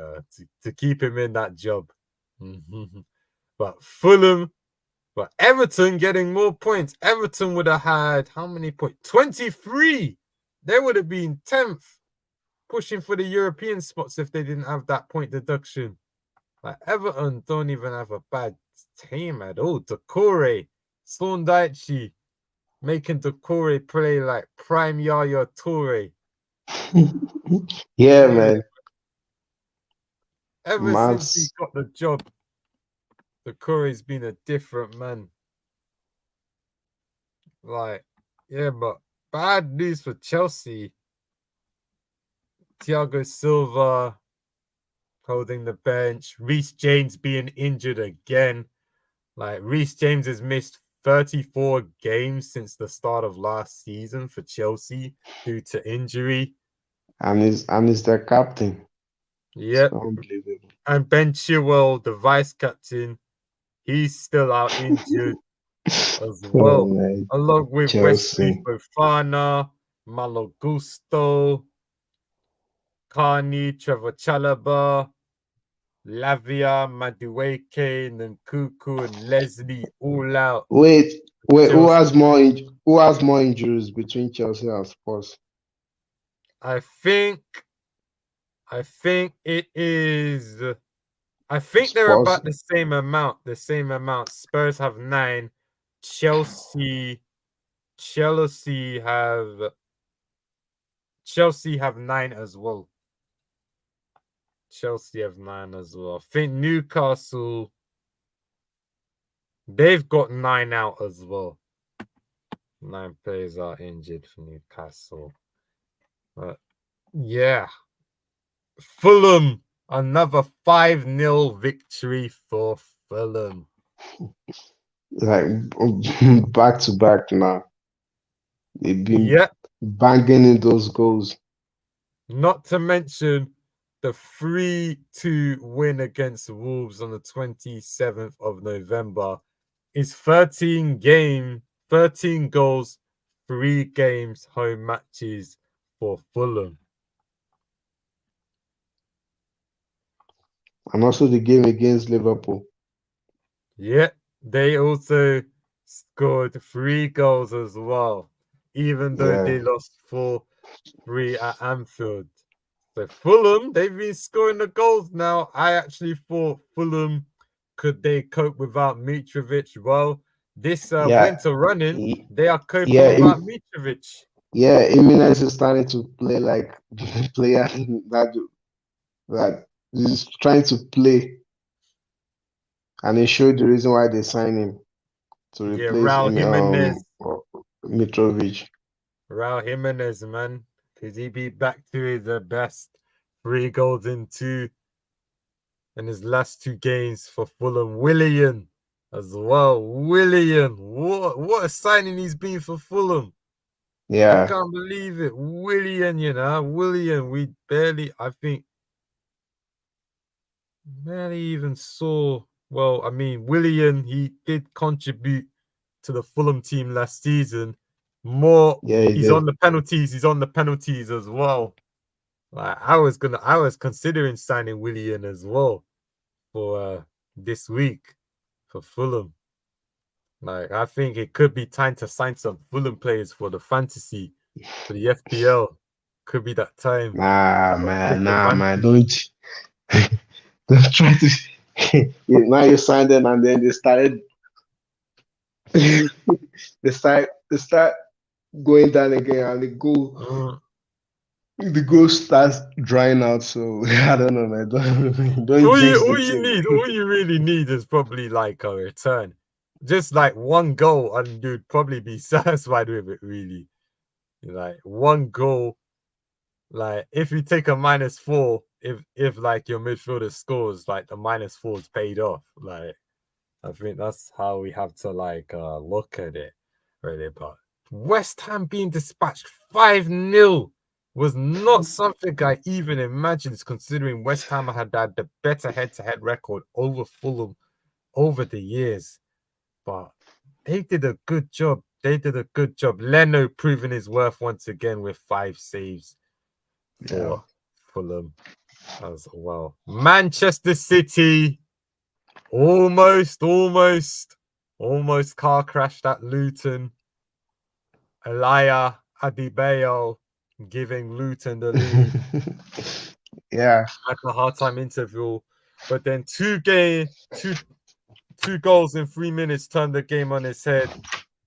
to keep him in that job. But Fulham, but Everton getting more points. Everton would have had how many points? 23. They would have been 10th, pushing for the European spots if they didn't have that point deduction. Like Everton don't even have a bad team at all. Decore, Sondaichi, making Decore play like prime Yaya Toure. Yeah, man. Ever since he got the job, Decore's been a different man. Like, yeah, but bad news for Chelsea. Thiago Silva holding the bench. Reece James being injured again. Like, Reece James has missed 34 games since the start of last season for Chelsea due to injury. And he's their captain. Yep. Unbelievable. And Ben Chilwell, the vice captain, he's still out injured as well. Along with Wesley Fofana, Malo Gusto, Carney, Trevor Chalobah, Lavia, Madueke, Nkuku, and Leslie all out. Wait, who has more injuries between Chelsea and Spurs? I think it is. I think they're about the same amount. Spurs have 9. Chelsea have 9 as well. Chelsea have 9 as well. I think Newcastle, they've got 9 out as well. 9 players are injured for Newcastle. But yeah. Fulham, another 5-0 victory for Fulham. Like back to back now. They've been banging in those goals. Not to mention the 3-2 win against Wolves on the 27th of November is 13 goals, 3 games, home matches for Fulham. And also the game against Liverpool. Yeah, they also scored 3 goals as well, even though they lost 4-3 at Anfield. So Fulham, they've been scoring the goals now. I actually thought Fulham, could they cope without Mitrovic? Well, this winter running, they are coping without Mitrovic. Yeah, Jimenez is starting to play like player that is trying to play. And it showed the reason why they signed him to replace Mitrovic. Raul Jimenez, man. Could he be back to his best? 3 goals in his last 2 games for Fulham. Willian as well. Willian, what a signing he's been for Fulham. Yeah. I can't believe it. Willian, we barely even saw. Well, I mean, Willian, he did contribute to the Fulham team last season. He's on the penalties. He's on the penalties as well. Like I was considering signing Willian as well for this week for Fulham. Like I think it could be time to sign some Fulham players for the fantasy, for the FPL. Could be that time. Nah, man, don't try to. Now you signed them, and then they started. they start going down again, and the goal starts drying out. So I don't know, man. All you really need is probably like a return, just like 1 goal, and you'd probably be satisfied with it. Really, like 1 goal. Like if you take a -4, if like your midfielder scores, like the -4's paid off. Like I think that's how we have to like look at it, really. But West Ham being dispatched 5-0 was not something I even imagined, considering West Ham had the better head-to-head record over Fulham over the years. But they did a good job. Leno proving his worth once again with 5 saves for Fulham as well. Manchester City almost car crashed at Luton. Elia Adebayo giving Luton the lead. At the halftime interval, but then two goals in 3 minutes turned the game on its head.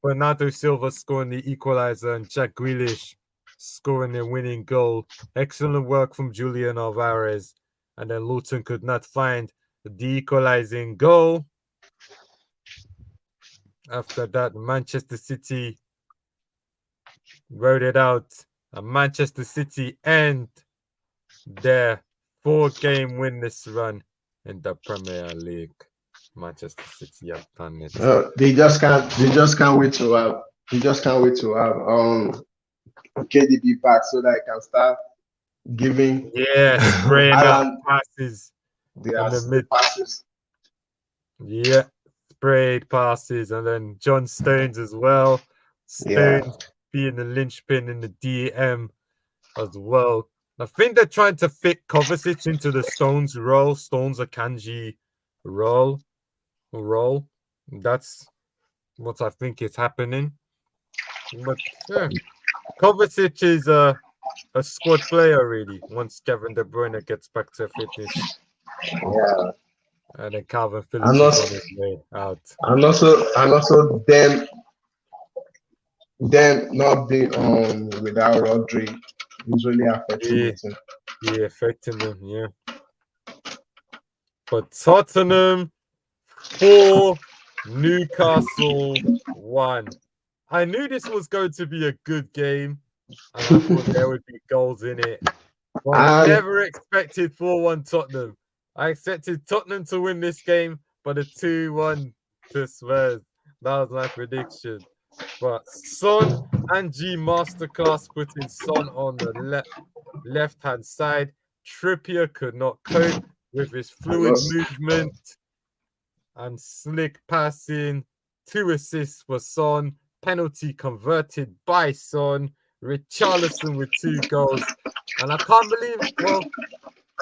Bernardo Silva scoring the equalizer and Jack Grealish scoring the winning goal. Excellent work from Julian Alvarez, and then Luton could not find the equalizing goal. After that, Manchester City rode it out, and Manchester City end their 4-game winless run in the Premier League. Manchester City have done it. They just can't wait to have KDB back so that I can start giving spraying out passes in the mid passes. Yeah, sprayed passes, and then John Stones as well. Stones being the linchpin in the DM as well. I think they're trying to fit Kovacic into the Stones role, Stones Akanji role. That's what I think is happening. But yeah, Kovacic is a squad player really. Once Kevin De Bruyne gets back to fitness, and then Calvin Phillips is on his way out. And also them not being without Rodri is really affecting them. Yeah, affecting them. Yeah. But Tottenham 4, Newcastle 1. I knew this was going to be a good game, and I thought there would be goals in it. But I never expected 4-1 Tottenham. I expected Tottenham to win this game, but a 2-1 to Spurs. That was my prediction. But Son and G masterclass putting Son on the left-hand side. Trippier could not cope with his fluid movement and slick passing. 2 assists for Son. Penalty converted by Son. Richarlison with 2 goals. And I can't believe, well,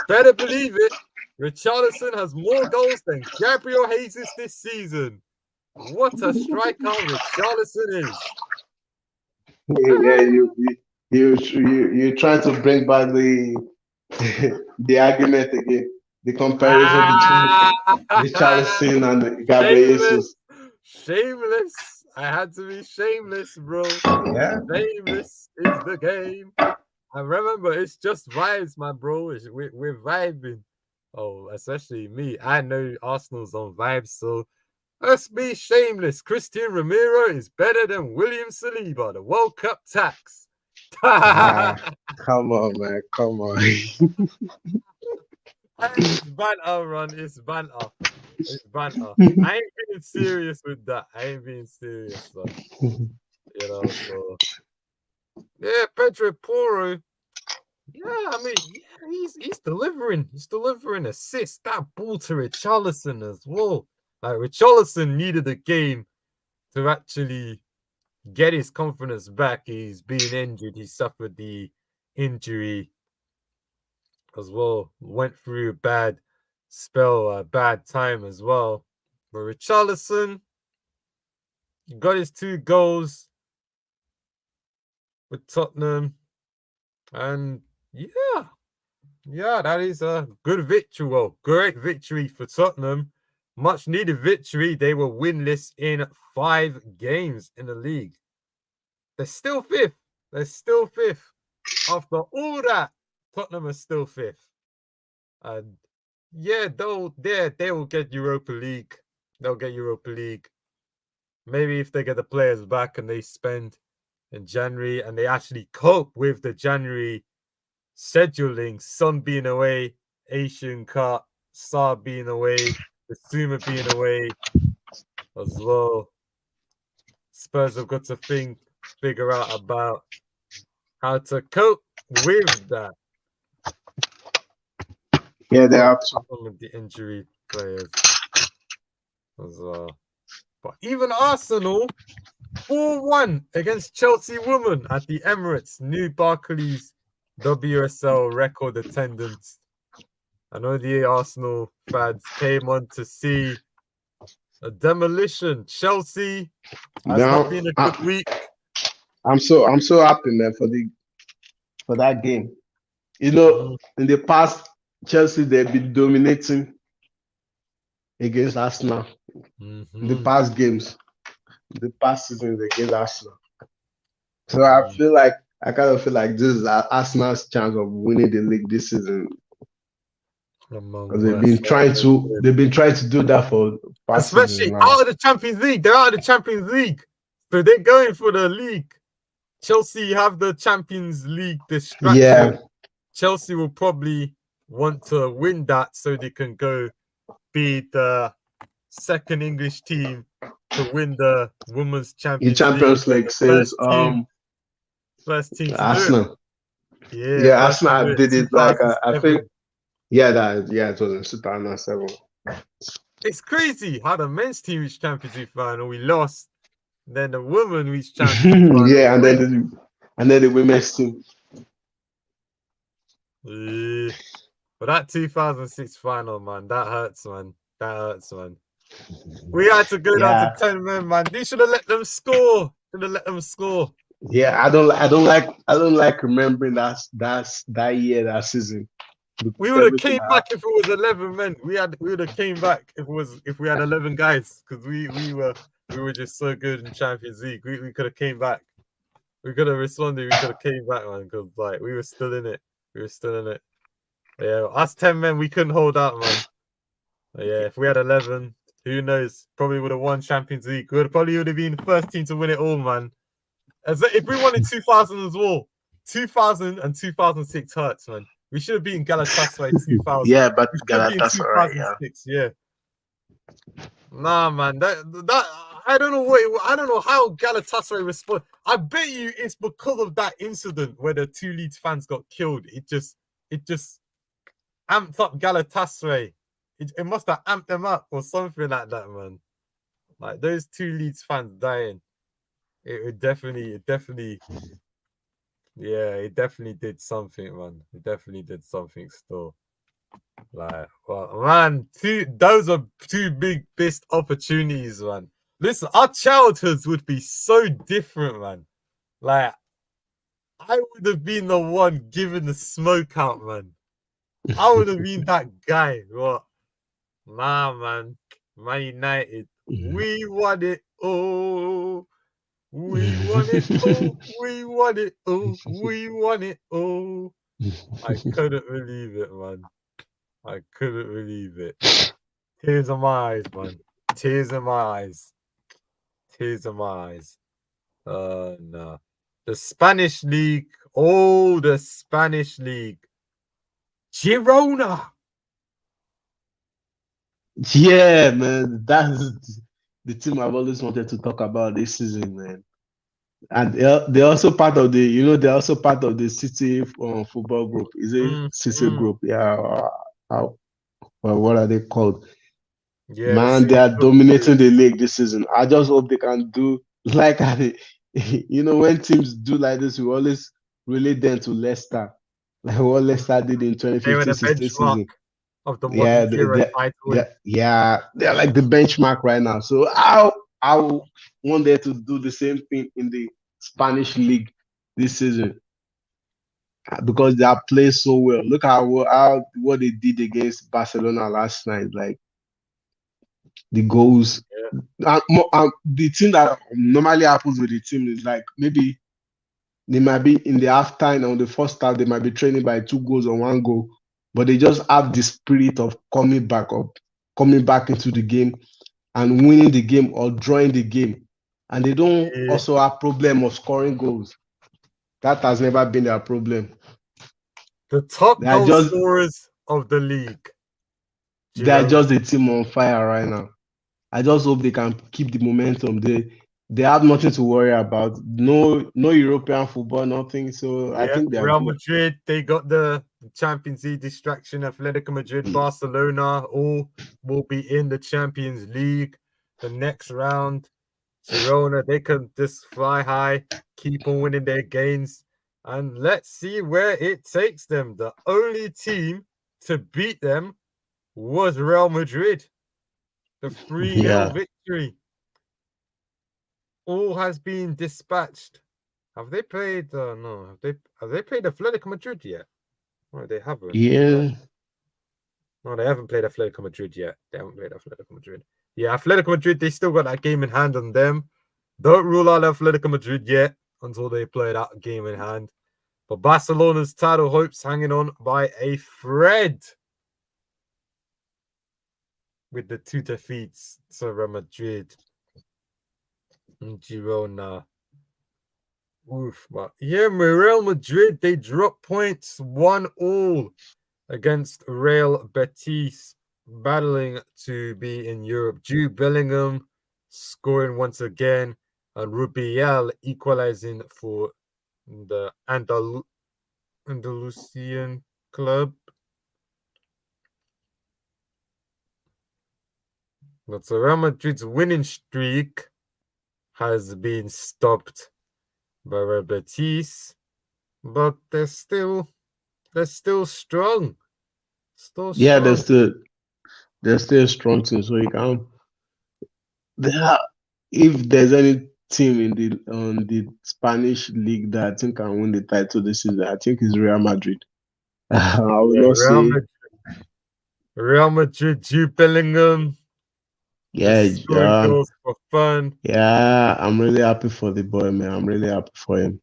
better believe it, Richarlison has more goals than Gabriel Jesus this season. What a striker Richarlison is. You try to bring back the argument again. The comparison between Richarlison and Gabriel Jesus. Shameless. I had to be shameless, bro. Yeah. Shameless is the game. I remember it's just vibes, my bro. We're vibing. Oh, especially me. I know Arsenal's on vibes, so let's be shameless. Christian Romero is better than William Saliba, the World Cup tax. Come on, man. Come on. It's banter, Ron. It's banter. I ain't being serious with that. So. You know, so yeah, Pedro Porro. Yeah, I mean, he's delivering. He's delivering assists. That ball to Richarlison as well. Like Richarlison needed a game to actually get his confidence back. He's been injured. He suffered the injury as well. Went through a bad spell, a bad time as well. But Richarlison got his 2 goals with Tottenham. And yeah, that is a good victory. Well, great victory for Tottenham. Much needed victory. They were winless in 5 games in the league. They're still 5th. After all that, Tottenham are still 5th. And yeah, they will get Europa League. They'll get Europa League. Maybe if they get the players back and they spend in January and they actually cope with the January scheduling, Son being away, Asian Cup, Saab being away, the Suma being away as well. Spurs have got to figure out about how to cope with that. Yeah, they have to. Some of the injury players as well. But even Arsenal, 4-1 against Chelsea women at the Emirates. New Barclays WSL record attendance. I know the Arsenal fans came on to see a demolition. Chelsea has not been a good week. I'm so happy, man, for that game. You know, in the past, Chelsea they've been dominating against Arsenal. In the past games, the past seasons against Arsenal. So I kind of feel like this is Arsenal's chance of winning the league this season. Because they've been trying to do that for past especially out of the Champions League. They're out of the Champions League. So they're going for the league. Chelsea have the Champions League distraction. Yeah. Chelsea will probably want to win that so they can go be the second English team to win the Women's Champions League since first team to Arsenal. Do it. Yeah, Arsenal did it like I think. Yeah, it was in 2007. It's crazy how the men's team reached championship final, we lost. Then the women reached championship final. Yeah, and then the women's team. Yeah. But that 2006 final, man, that hurts, man. We had to go down to 10 men, man. They should have let them score. Yeah, I don't like remembering that year, that season. We would have came back if it was 11 men. We would have came back if we had 11 guys, because we were just so good in Champions League. We could have came back. We could have responded. We could have came back, man, because like we were still in it. Yeah, us 10 men, we couldn't hold out, man. But yeah, if we had 11, who knows? Probably would have won Champions League. We probably would have been the first team to win it all, man. If we won in 2000 as well, 2000 and 2006 hurts, man. We should have beaten Galatasaray 2000. Yeah, but Galatasaray, 2006, yeah. Nah, man, that I don't know how Galatasaray respond. I bet you it's because of that incident where the two Leeds fans got killed. It just amped up Galatasaray. It must have amped them up or something like that, man. Like those two Leeds fans dying. It definitely did something, man. It definitely did something still. Like, well, man, those are two big missed opportunities, man. Listen, our childhoods would be so different, man. Like, I would have been the one giving the smoke out, man. I would have been that guy. What? Nah, man. Man United, we won it. Oh. We won it, oh, we won it, oh, we won it, oh. I couldn't believe it, man. I couldn't believe it. Tears in my eyes, man. Tears in my eyes. No. The Spanish League. Oh, the Spanish League. Girona. Yeah, man. That's the team I've always wanted to talk about this season, man. And they're also part of the City football group. Is it City group? Yeah. What are they called? Yeah, man, they are dominating the league this season. I just hope they can do like when teams do like this, we always relate them to Leicester, like what Leicester did in 2015-16 season. Of the they're like the benchmark right now. So I want them to do the same thing in the Spanish league this season because they are playing so well. Look at what they did against Barcelona last night. Like the goals. Yeah. The thing that normally happens with the team is like maybe they might be in the halftime on the first half, they might be trailing by 2 goals or 1 goal. But they just have the spirit of coming back into the game and winning the game or drawing the game. And they don't also have problem of scoring goals. That has never been their problem. The top goal scorers of the league. They are Jerome. just a team on fire right now. I just hope they can keep the momentum. They have nothing to worry about. No European football, nothing. So I Yeah, think they are Real good. Madrid, they got the Champions League distraction. Atletico Madrid, Yeah. Barcelona, all will be in the Champions League. The next round, Girona, they can just fly high, keep on winning their games, and let's see where it takes them. The only team to beat them was Real Madrid. The 3-0 Yeah. victory. All has been dispatched. Have they played? No. Have they played Atletico Madrid yet? No, they haven't. Yeah. No, they haven't played Atletico Madrid yet. They haven't played Atletico Madrid. Yeah, Atletico Madrid, they still got that game in hand on them. Don't rule out Atletico Madrid yet until they play that game in hand. But Barcelona's title hopes hanging on by a thread with the 2 defeats to Real Madrid and Girona. Oof, but yeah, Real Madrid, they dropped points 1-1 against Real Betis, battling to be in Europe. Jude Bellingham scoring once again, and Rubial equalizing for the Andalusian club. But so Real Madrid's winning streak has been stopped by Real Betis, but they're still strong. Still Yeah, strong. they're still a strong team. So you can if there's any team in the Spanish league that I think can win the title this season, I think it's Real Madrid. I will Yeah, not say Real Madrid, Jude Bellingham, yeah, just scoring goals for fun. yeah, I'm really happy for the boy, man. I'm really happy for him.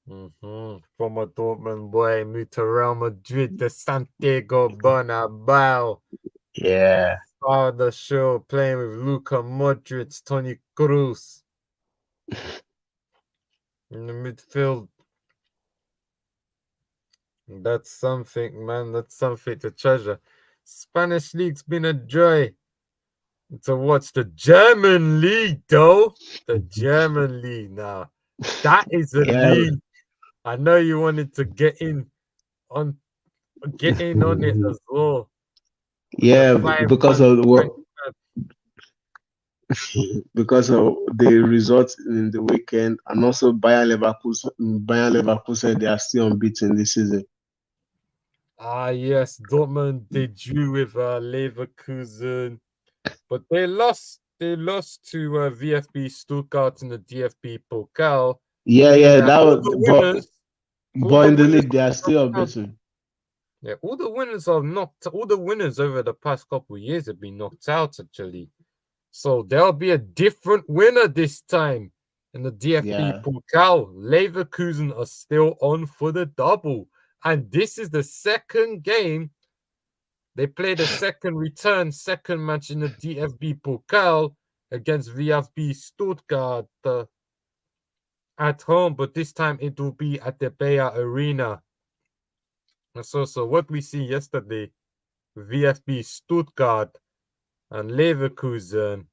Former Dortmund boy, moved to Real Madrid, the Santiago Bernabeu. Yeah. Saw the show playing with Luka Modric, Toni Kroos in the midfield. That's something, man. That's something to treasure. Spanish league's been a joy to watch. The German league, though. The German league now. That is a Yeah. league. I know you wanted to on get in on it as well. With the Yeah, because 5-1 of what because of the results in the weekend, and also Bayern Leverkusen, they are still unbeaten this season. Yes, Dortmund they drew with Leverkusen, but they lost. They lost to VfB Stuttgart in the DFB Pokal, Yeah, meaning yeah, that that all was the winners, all but the in the winners league they are have still knocked out. unbeaten. Yeah, all the winners are knocked. All the winners over the past couple of years have been knocked out actually. So there'll be a different winner this time in the DFB Yeah. Pokal. Leverkusen are still on for the double. And this is the second game. They played a second match in the DFB Pokal against VfB Stuttgart at home, but this time it will be at the Bayer Arena. So what we see yesterday, VfB Stuttgart and Leverkusen,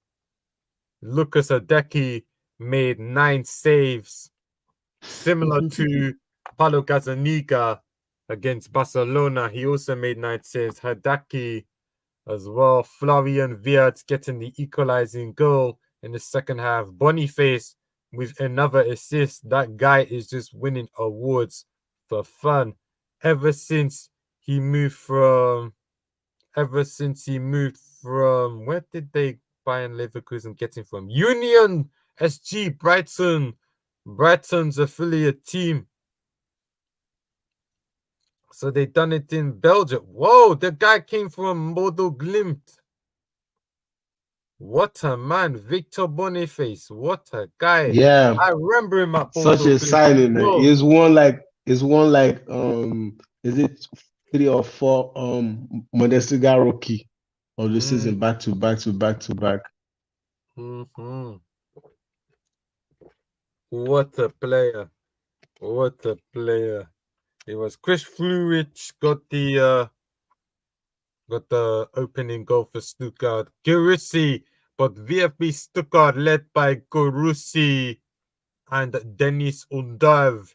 Lucas Hideki made 9 saves, similar to Paulo Gazzaniga against Barcelona. He also made 9 saves. Hideki as well. Florian Wirtz getting the equalizing goal in the second half. Boniface with another assist. That guy is just winning awards for fun. Ever since he moved from where did they Bayern Leverkusen get him from? Union SG Brighton, Brighton's affiliate team. So they done it in Belgium. Whoa, the guy came from Bodo Glimt. What a man, Victor Boniface. What a guy. Yeah, I remember him at such Bodo a Glimt. signing. Whoa. He's won like is it 3 or 4 Bundesliga rookie of the season back to back to back to back. Mm-hmm. What a player. What a player. It was Chris Fluich got the got the opening goal for Stuttgart. Gerussi, but VfB Stuttgart led by Gerussi and Dennis Undav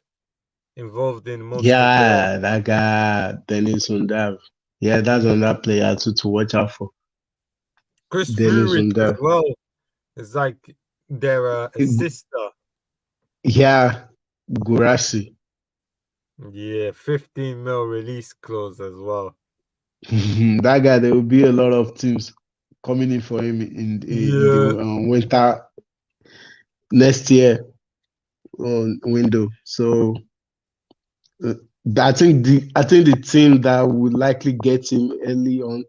involved in most of the. Yeah, that guy, Dennis Undav. Yeah, that's another player to watch out for. Chris Dennis Furyk as Undav. well. It's like their sister. Yeah, Gurasi. Yeah, 15 mil release clause as well. That guy, there will be a lot of teams coming in for him in the Yeah. winter next year window. So I think the team that would likely get him early on,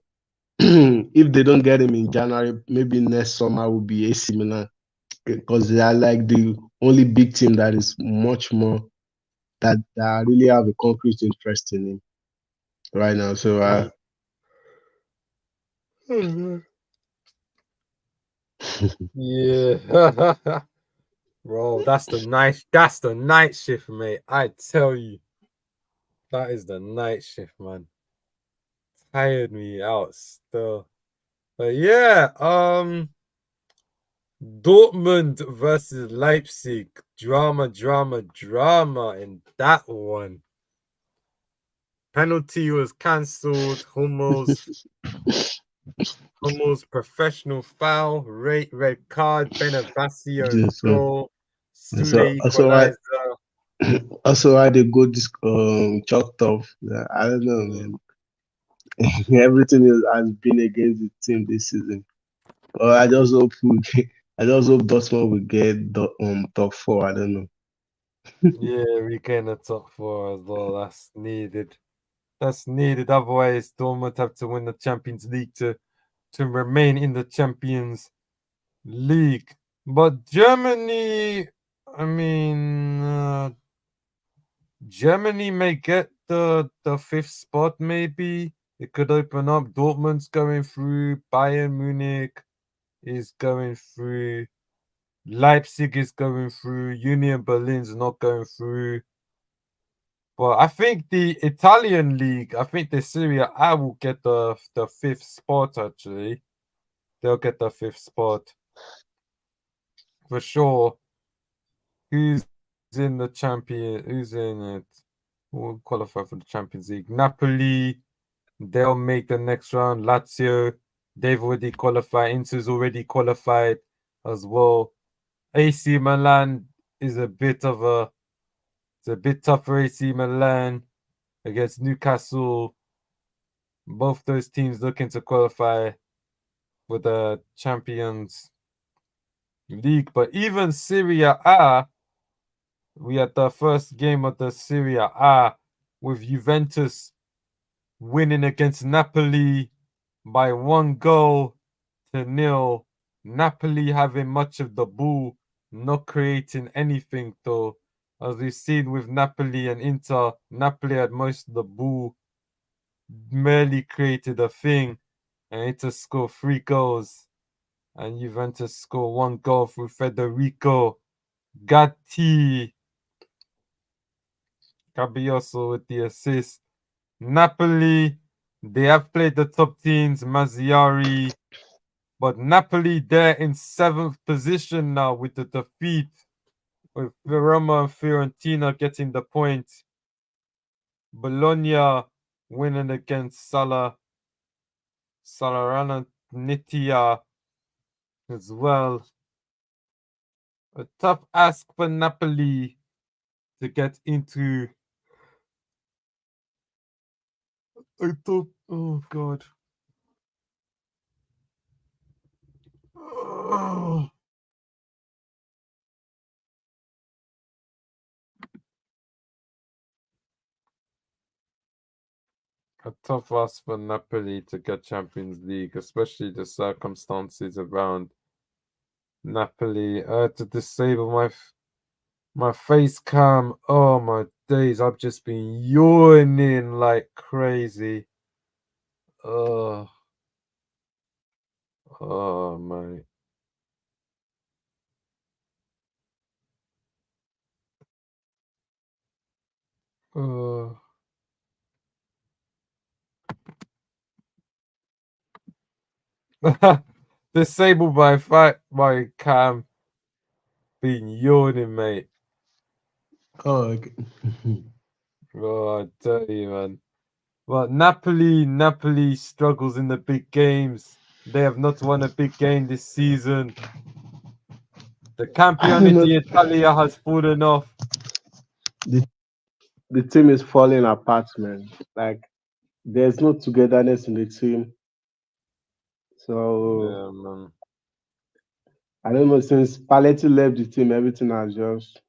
if they don't get him in January, maybe next summer will be AC Milan because they are like the only big team that is much more that really have a concrete interest in him right now. So Yeah. Bro, that's the night shift, mate. I tell you. That is the night shift, man. Tired me out still. But yeah, Dortmund versus Leipzig. Drama, drama, drama in that one. Penalty was cancelled. Hummel's professional foul, red card, Benabassio and so goal, so Sule also I equalizer. also I they go this chalked off. I don't know, man. Everything has been against the team this season. I just hope I just hope Dortmund will get the top four. I don't know. Yeah, we get the top four as well. That's needed. That's needed. Otherwise, Dortmund have to win the Champions League to remain in the Champions League. But Germany, I mean, Germany may get the fifth spot. Maybe it could open up. Dortmund's going through. Bayern Munich is going through. Leipzig is going through. Union Berlin's not going through. But I think the Italian league, I think the Serie A will get the fifth spot. Actually, they'll get the fifth spot for sure. Who's in the champion? Who's in it? Who will qualify for the Champions League? Napoli. They'll make the next round. Lazio. They've already qualified. Inter's already qualified as well. AC Milan is a bit of a. It's a bit tougher. AC Milan against Newcastle. Both those teams looking to qualify for the Champions League. But even Serie A, we had the first game of the Serie A with Juventus winning against Napoli by 1-0. Napoli having much of the ball, not creating anything though. As we've seen with Napoli and Inter, Napoli had most of the ball, merely created a thing, and Inter scored 3 goals, and Juventus scored 1 goal through Federico Gatti. Cabioso with the assist. Napoli, they have played the top teams, Mazziari, but Napoli they're in 7th position now with the defeat, with Roma and Fiorentina getting the point. Bologna winning against Salernitana as well. A tough ask for Napoli to get into. I thought, oh god. Oh. A tough ask for Napoli to get Champions League, especially the circumstances around Napoli. To disable my face cam. Oh my days, I've just been yawning like crazy. Oh, oh my. Oh. Disabled by fight by Cam being yawning, mate. Oh, okay. Oh, I tell you, man. But Napoli struggles in the big games. They have not won a big game this season. The I don't Campione know. d'Italia has fallen off. The, the team is falling apart, man. Like there's no togetherness in the team. So Yeah, man. I don't know. Since Paletti left the team, everything has just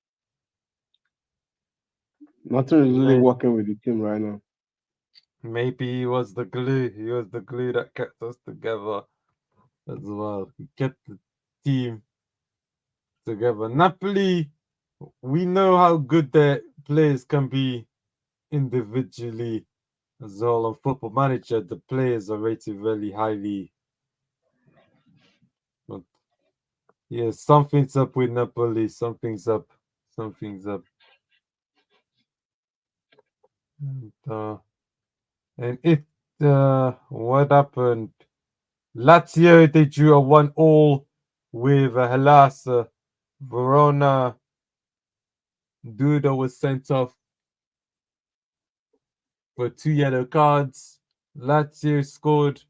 nothing is really May- working with the team right now. Maybe he was the glue. He was the glue that kept us together as well. He kept the team together. Napoli, we know how good their players can be individually as well. On Football Manager, the players are rated very highly. But yeah, something's up with Napoli. Something's up. Something's up. And, and what happened? Lazio, they drew a 1-1 with Hellas. Verona, Duda was sent off for 2 yellow cards. Lazio scored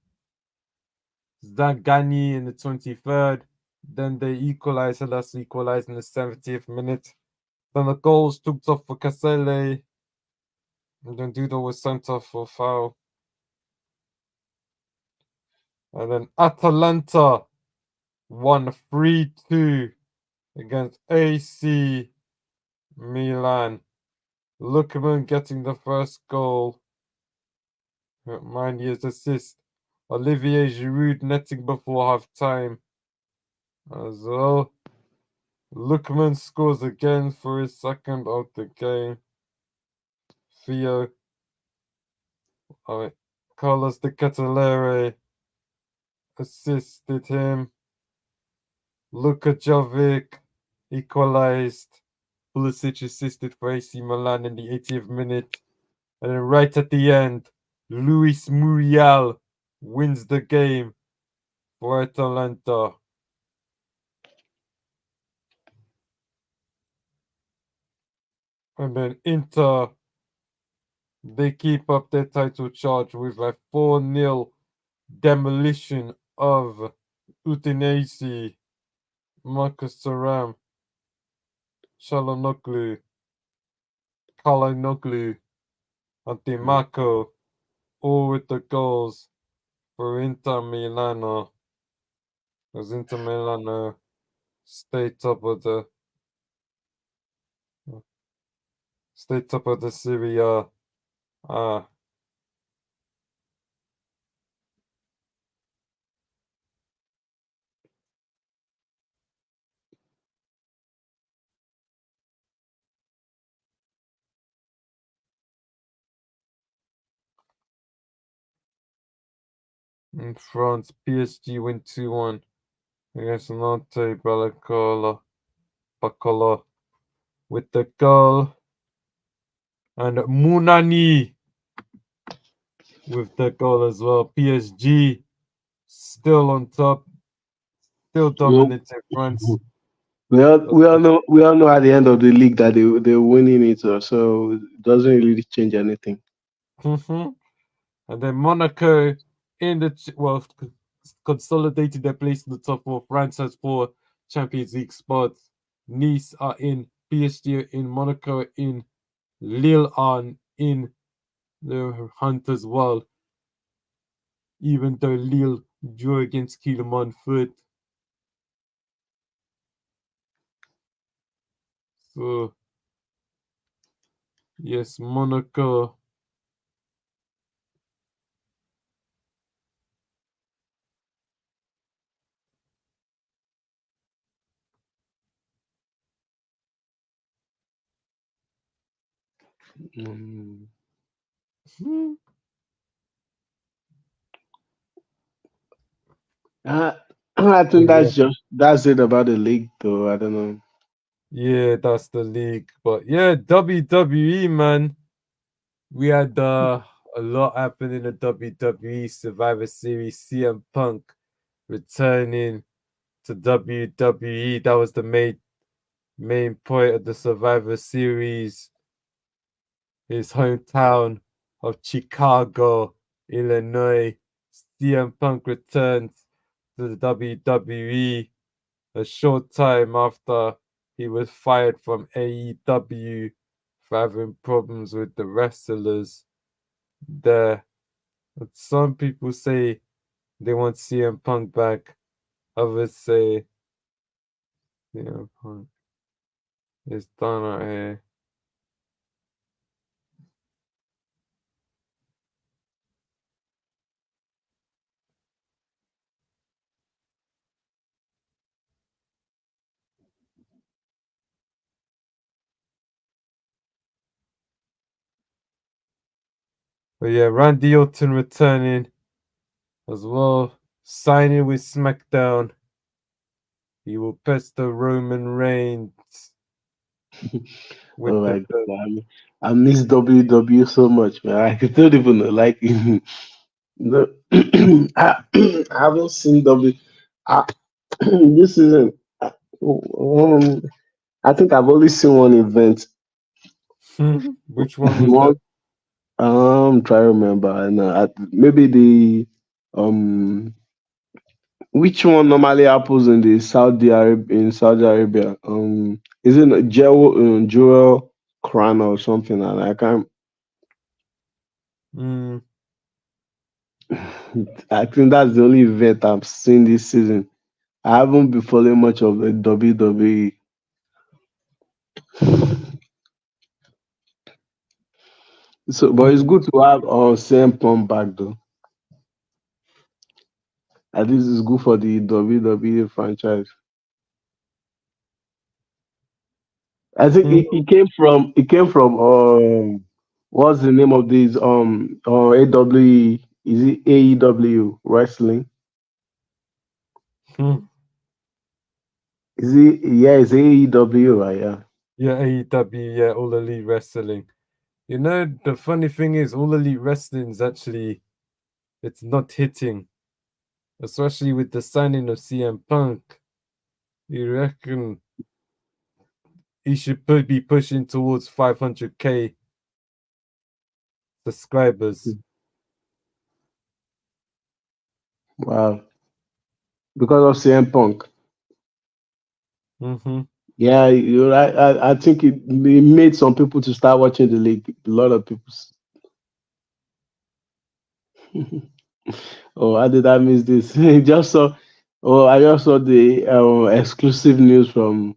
Zagani in the 23rd. Then they equalized. Hellas equalized in the 70th minute. Then the goals took off for Casale. And then Duda was sent off for foul. And then Atalanta won 3-2 against AC Milan. Lukman getting the first goal. Mind his assist. Olivier Giroud netting before half time. As well. Lukman scores again for his second of the game. Theo. Carlos de Catalere assisted him. Luka Jovic equalized. Pulisic assisted for AC Milan in the 80th minute. And then right at the end, Luis Muriel wins the game for Atalanta. And then Inter, they keep up their title charge with a 4-0 demolition of Udinese. Marcus Thuram, Çalhanoğlu, Kalhanoglu, and Dimarco, all with the goals for Inter Milano. As Inter Milano stay top of the Serie A. In France, PSG win 2-1 against Nantes. Bacola with the goal. And Mounani with the goal as well. PSG still on top, still Well, dominating France. we all know at the end of the league that they're winning it, so it doesn't really change anything. And then Monaco in consolidated their place in the top four. France has 4 Champions League spots. Nice are in, PSG are in, Monaco are in, Lille are in the hunt as well. Even though Lille drew against Clermont-Foot. So yes, Monaco. Mm. Hmm. I think Yeah. that's it about the league, though. I don't know. Yeah, that's the league. But yeah, WWE, man. We had a lot happen in the WWE Survivor Series. CM Punk returning to WWE. That was the main point of the Survivor Series. His hometown of Chicago, Illinois. CM Punk returned to the WWE a short time after he was fired from AEW for having problems with the wrestlers there. But some people say they want CM Punk back. Others say CM Punk is done out here. But yeah, Randy Orton returning as well, signing with SmackDown. He will pester Roman Reigns with Oh the my god, I miss WWE so much, man. I don't even know, like no, I haven't seen I, this season. Um, I think I've only seen one event. Which one was that? One, try to remember. And maybe the um, which one normally happens in the Saudi Arabia? Is it Jewel Crown or something? And I can't. Mm, I think that's the only event I've seen this season. I haven't been following much of the WWE. So, but it's mm, good to have CM Punk back though. At least it's good for the WWE franchise. I think mm, it came from what's the name of this AWE, is it AEW wrestling? mm. Is it, yeah, it's AEW, right? Yeah. Yeah, AEW, yeah, All Elite Wrestling. You know, the funny thing is, All Elite Wrestling is actually, it's not hitting, especially with the signing of CM Punk. You reckon he should be pushing towards 500K subscribers? Wow. Because of CM Punk. Mm-hmm. Yeah, you I think it made some people to start watching the league. A lot of people. Oh, how did I miss this? Just saw. Oh, I just saw the exclusive news from.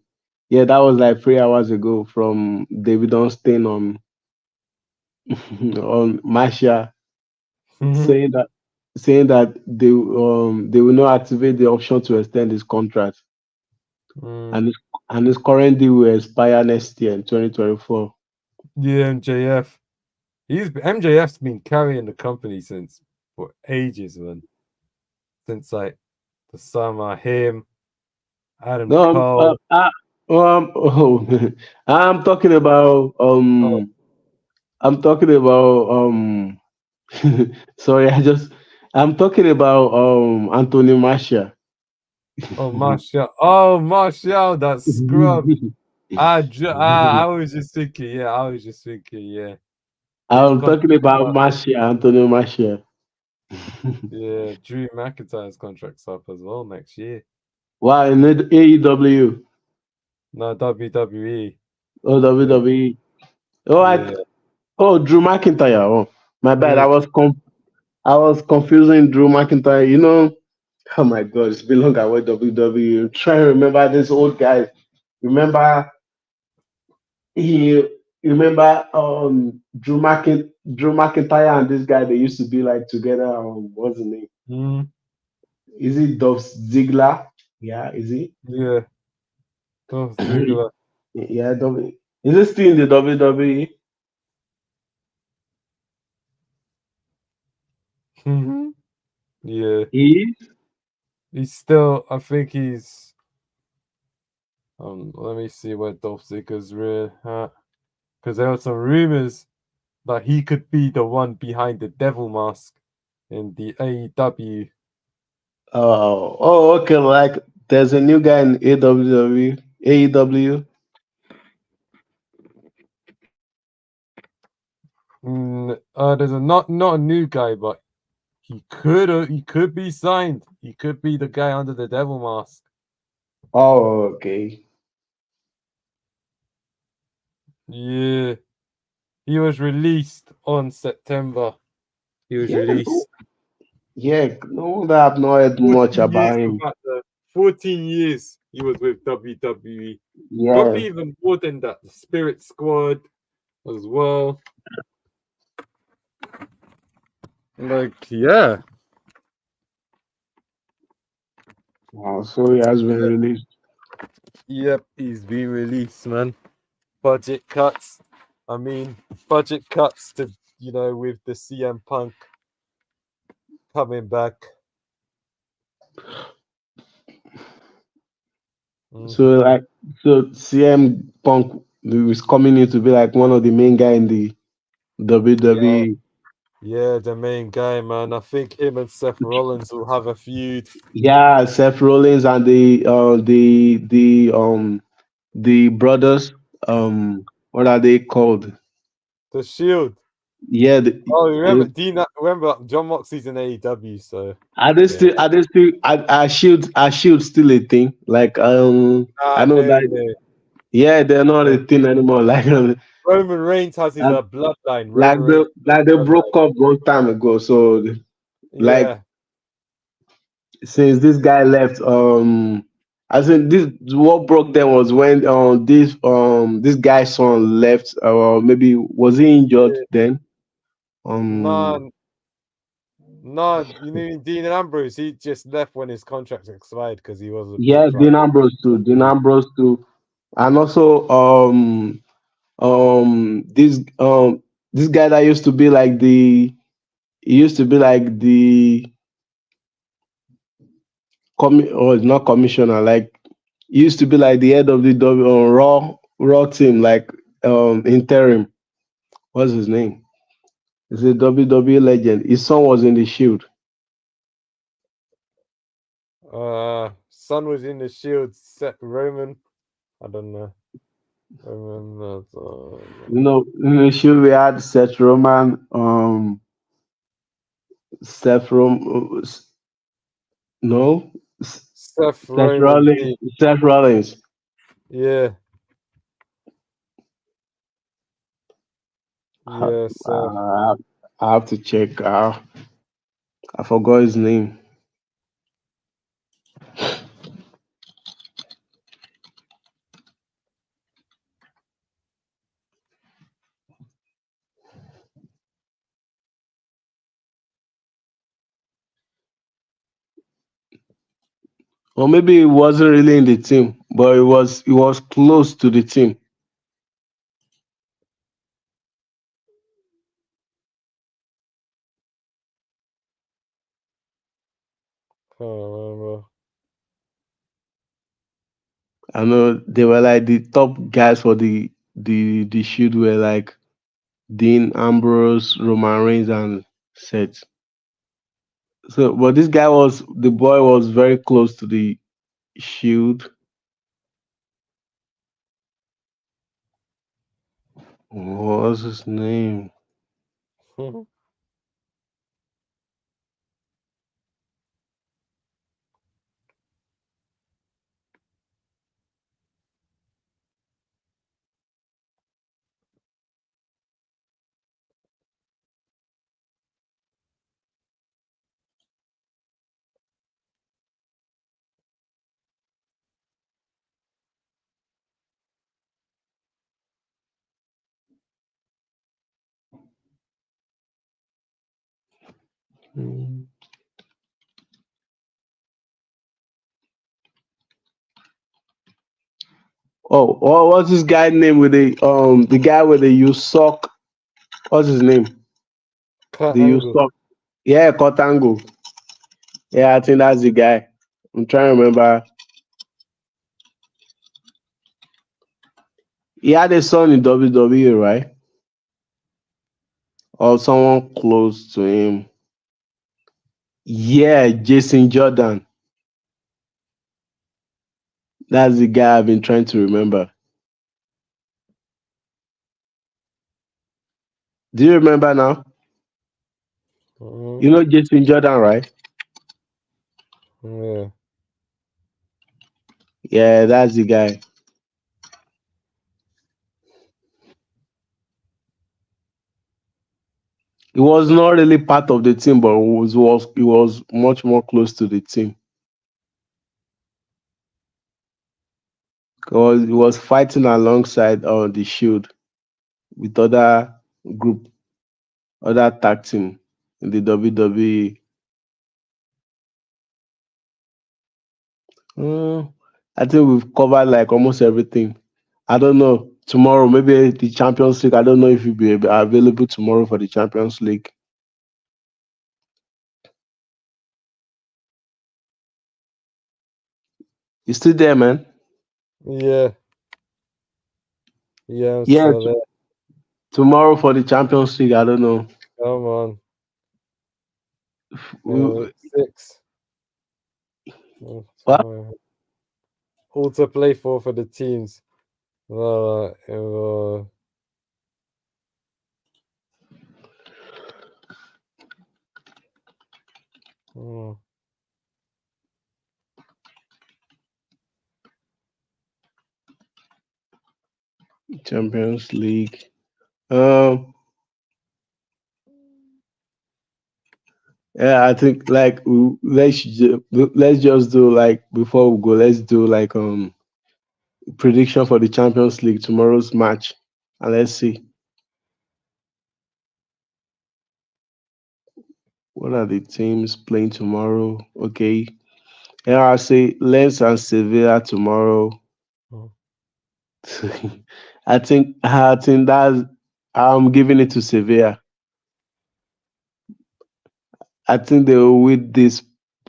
Yeah, that was like 3 hours ago from David Onstein on on Masha Mm-hmm. saying that they will not activate the option to extend his contract, Mm. and his current deal will expire next year in 2024. Yeah, MJF. MJF's been carrying the company since for ages, man. Since like the summer, him, Adam No, Cole. oh, I'm talking about Oh, I'm talking about sorry, I'm talking about Anthony Marshall. oh, Marshall. Oh, Marshall, that scrub. I was just thinking, yeah, I was just thinking, yeah. His I'm talking contract's about up. Marshall, Anthony Marshall. Yeah, Drew McIntyre's contract's up as well next year. Wow, in AEW No, WWE, or I think. WWE. Oh, Yeah, Drew McIntyre. Oh, my bad. yeah. I was confusing Drew McIntyre. Oh my God, it's been long I watched WWE. I'm trying to remember this old guy. Remember he remember Drew McIntyre and this guy, they used to be like together. What's his name? Mm, Is it Dolph Ziggler? Yeah, is he? yeah. Dolph Ziggler. Yeah, is it still in the WWE? Mhm. Yeah. He is? He's still, I think he's, let me see what Dolph Ziggler's real, because there were some rumors that he could be the one behind the devil mask in the AEW. Okay. Like there's a new guy in AWW, AEW. There's a not a new guy, but he could be signed. He could be the guy under the devil mask. Oh, okay. Yeah, he was released on September. He was Yeah, no, released. yeah. No wonder I've not heard much 14 years about him. without the 14 years he was with WWE. Yeah. Probably even more than that. The Spirit Squad as well. Like, yeah. So he has been released. Yep, he's been released, man. Budget cuts. I mean, budget cuts to, with the CM Punk coming back. So Hmm. like, so CM Punk is coming in to be like one of the main guy in the Yeah, WWE. yeah, the main guy, man. I think him and Seth Rollins will have a feud. Yeah, Seth Rollins and the brothers. What are they called? The Shield. Yeah, Oh, remember Dean? Remember John Moxley's in AEW, so are they yeah. still? Are they still? Are Shield still a thing? Like I know No, that. no. Yeah, they're not a thing anymore. Roman Reigns has his bloodline. Like Roman Reigns has they his broke bloodline. up long time ago. So like Yeah, since this guy left, I think this what broke them was when this guy's son left. Maybe was he injured yeah. then? Nah, Um, nah. You mean Dean Ambrose? He just left when his contract expired because he was a big yeah, price. Dean Ambrose too. Dean Ambrose too, and also this guy that used to be like he used to be like the or it's not commissioner, like he used to be like the head of the Raw team, like interim. What's his name? He's a WWE legend. His son was in the Shield. Son was in the Shield. Set Roman. I don't know. Roman. In the Shield we had Seth Roman, Seth Rom, no, Seth Seth Roman. Rollins, Seth Rollins. Yeah, I, yeah, Seth. I have to check. I forgot his name. Or maybe he wasn't really in the team, but he was close to the team. Can't remember. I know they were like the top guys for the Shield were like Dean Ambrose, Roman Reigns, and Seth. So, but this guy was the boy was very close to the Shield. What was his name? Hmm. Oh, what's this guy name with the guy with the you sock? What's his name? Kurt The you Angle. sock? Yeah, Kotango. Yeah, I think that's the guy. I'm trying to remember. He had a son in WWE, right? Or someone close to him. Yeah, Jason Jordan. That's the guy I've been trying to remember. Do you remember now? Mhm. You know Jason Jordan, right? Yeah. Yeah, that's the guy. He was not really part of the team, but he was much more close to the team because he was fighting alongside on the Shield with group, other tag team in the WWE. Uh, I think we've covered like almost everything. I don't know. Tomorrow, maybe the Champions League. I don't know if you'll be available tomorrow for the Champions League. You still there, man? Yeah. Yeah, I'm Yeah, still there. tomorrow for the Champions League. I don't know. Come on. We, 6. Mm, what? All to play for the teams. Mm, Champions League. Um, yeah, I think like let's just do like before we go. Let's do like prediction for the Champions League tomorrow's match, and let's see what are the teams playing tomorrow. Okay, yeah, I'll say Lens and Sevilla tomorrow. mm. I think that's I'm giving it to Sevilla. I think they will win this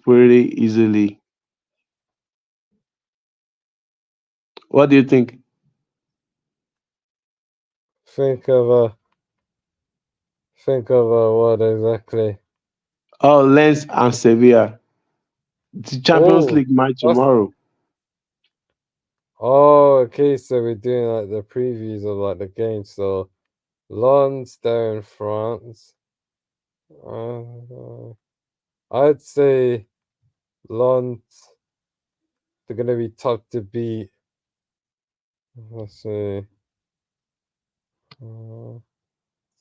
pretty easily. What do you think? Think of what exactly? Oh, Lens and Sevilla. The Champions Oh, League match that's tomorrow. okay. So we're doing like the previews of like the game. So Lens there in France. Uh, I'd say Lens. They're gonna be tough to beat. Let's see. Uh,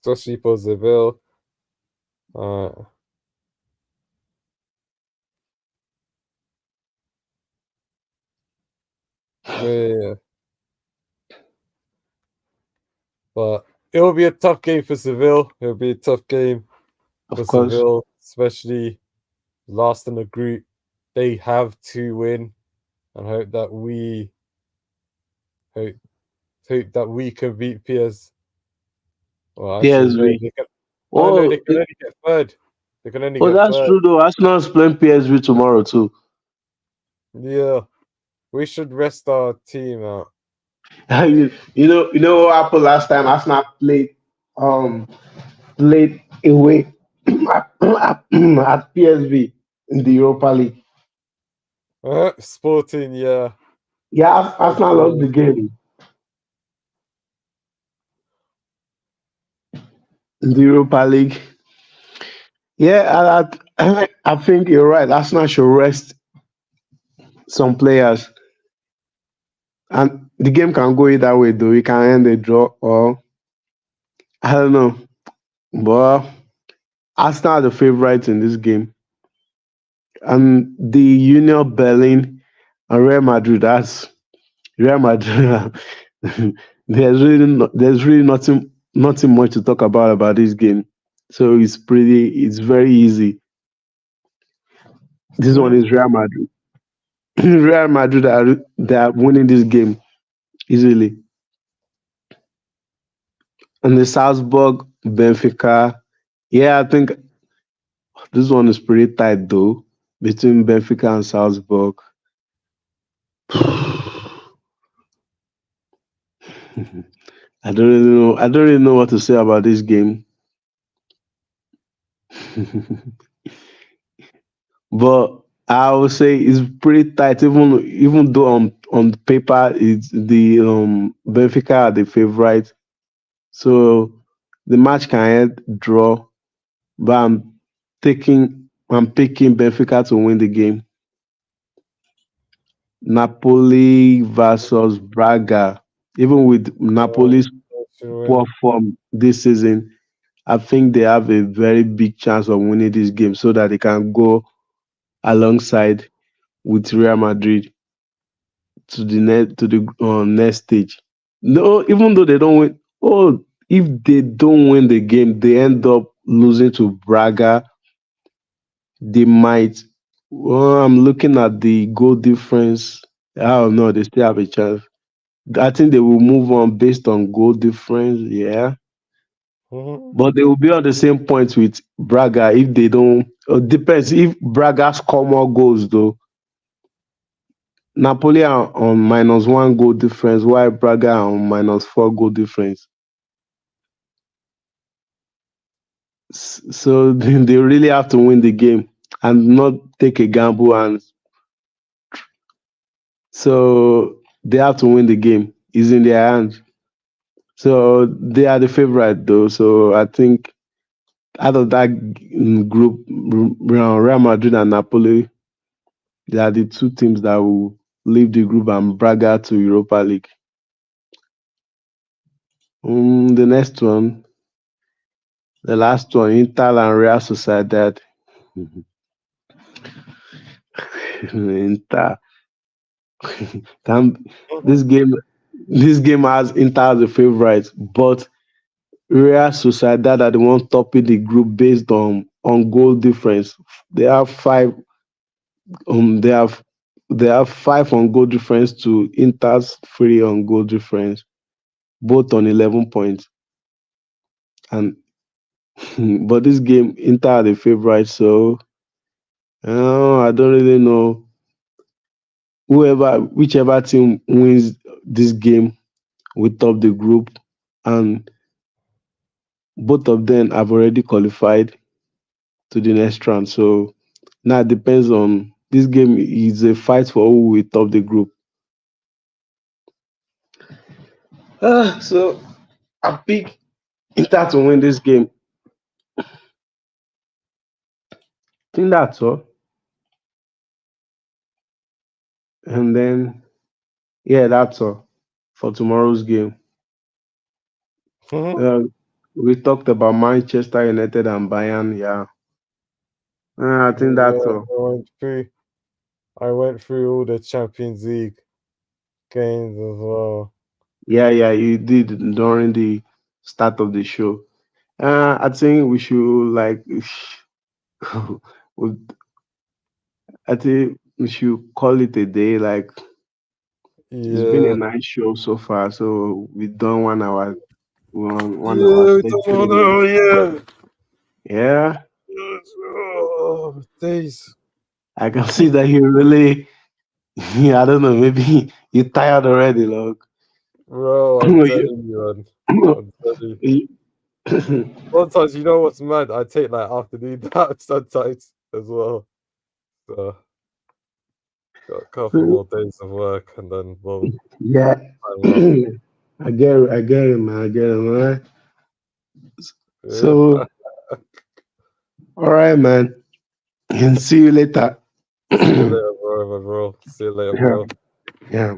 especially for Seville. Uh, yeah, but it'll be a tough game for Seville. It'll be a tough game for Of course. Seville, especially last in the group. They have to win, and hope hope that we can beat PS. Well, actually, no, PSV. they can. Oh no, Oh, they can only get third. They can only oh, get that's third. true though. Arsenal's playing PSV tomorrow too. Yeah, we should rest our team out. You know what happened last time? Arsenal played away at PSV in the Europa League. Sporting, yeah. Yeah, Arsenal lost Yeah. the game in the Europa League. Yeah, I think you're right. Arsenal should rest some players, and the game can go either way. Though it can end a draw, or I don't know. But Arsenal are the favorites in this game, and the Union Berlin and Real Madrid. That's Real Madrid. There's really nothing much to talk about this game. So it's very easy. This one is Real Madrid. Real Madrid they are winning this game easily. And the Salzburg, Benfica. Yeah, I think this one is pretty tight though between Benfica and Salzburg. I don't really know. I don't really know what to say about this game. but I would say it's pretty tight. Even though on paper it's the Benfica are the favorite, so the match can end draw. But I'm picking Benfica to win the game. Napoli versus Braga. Even with Napoli's Should poor win. form this season, I think they have a very big chance of winning this game so that they can go alongside with Real Madrid to the next stage. No, even though they don't win, oh, if they don't win the game, they end up losing to Braga. They might. Well, I'm looking at the goal difference. I don't know. They still have a chance. I think they will move on based on goal difference. Yeah, Mhm. but they will be on the same point with Braga if they don't. Depends if Braga score more goals though. Napoli are on -1 goal difference, while Braga are on -4 goal difference. So they really have to win the game and not take a gamble, and so they have to win the game. It's in their hands. So they are the favorite though. So I think out of that group, Real Madrid and Napoli, they are the two teams that will leave the group and Braga to Europa League. The next one, the last one, Inter and Real Sociedad. Inter. Can, Mhm. this game, this game has Inter as the favorite, but Real Sociedad are the one topping the group based on goal difference. They have five. Um, they have they have five on goal difference to Inter's three on goal difference, both on 11 points. And but this game, Inter are the favorite, so I don't really know. Whichever team wins this game will top the group, and both of them have already qualified to the next round. So now it depends on this game is a fight for who will top the group. So I pick Inter to win this game. I think that's all. And then yeah, that's all for tomorrow's game. Mhm. Uh, we talked about Manchester United and Bayern. Yeah, I think that's Yeah, all. I went through all the Champions League games as well. Yeah, you did during the start of the show. I think we should like, we- I think we should call it a day. Like it's been a Yeah. nice show so far. So we done 1 hour, 1 hour Yeah, we 30 don't want minutes. to, yeah. Yeah, Yes. Oh, days. I can see that you really, I don't know, maybe you're tired already, look. Bro, I'm telling you, man. I'm telling you. You- Sometimes, you know what's mad? I take like afternoon naps sometimes as well. So, got a couple more days of work and then, boom, yeah, I'm off. I get it, man. I get it, man. Yeah. So, all right, man. And see you later. See you later, bro, my bro. See you later, Yeah, bro. yeah.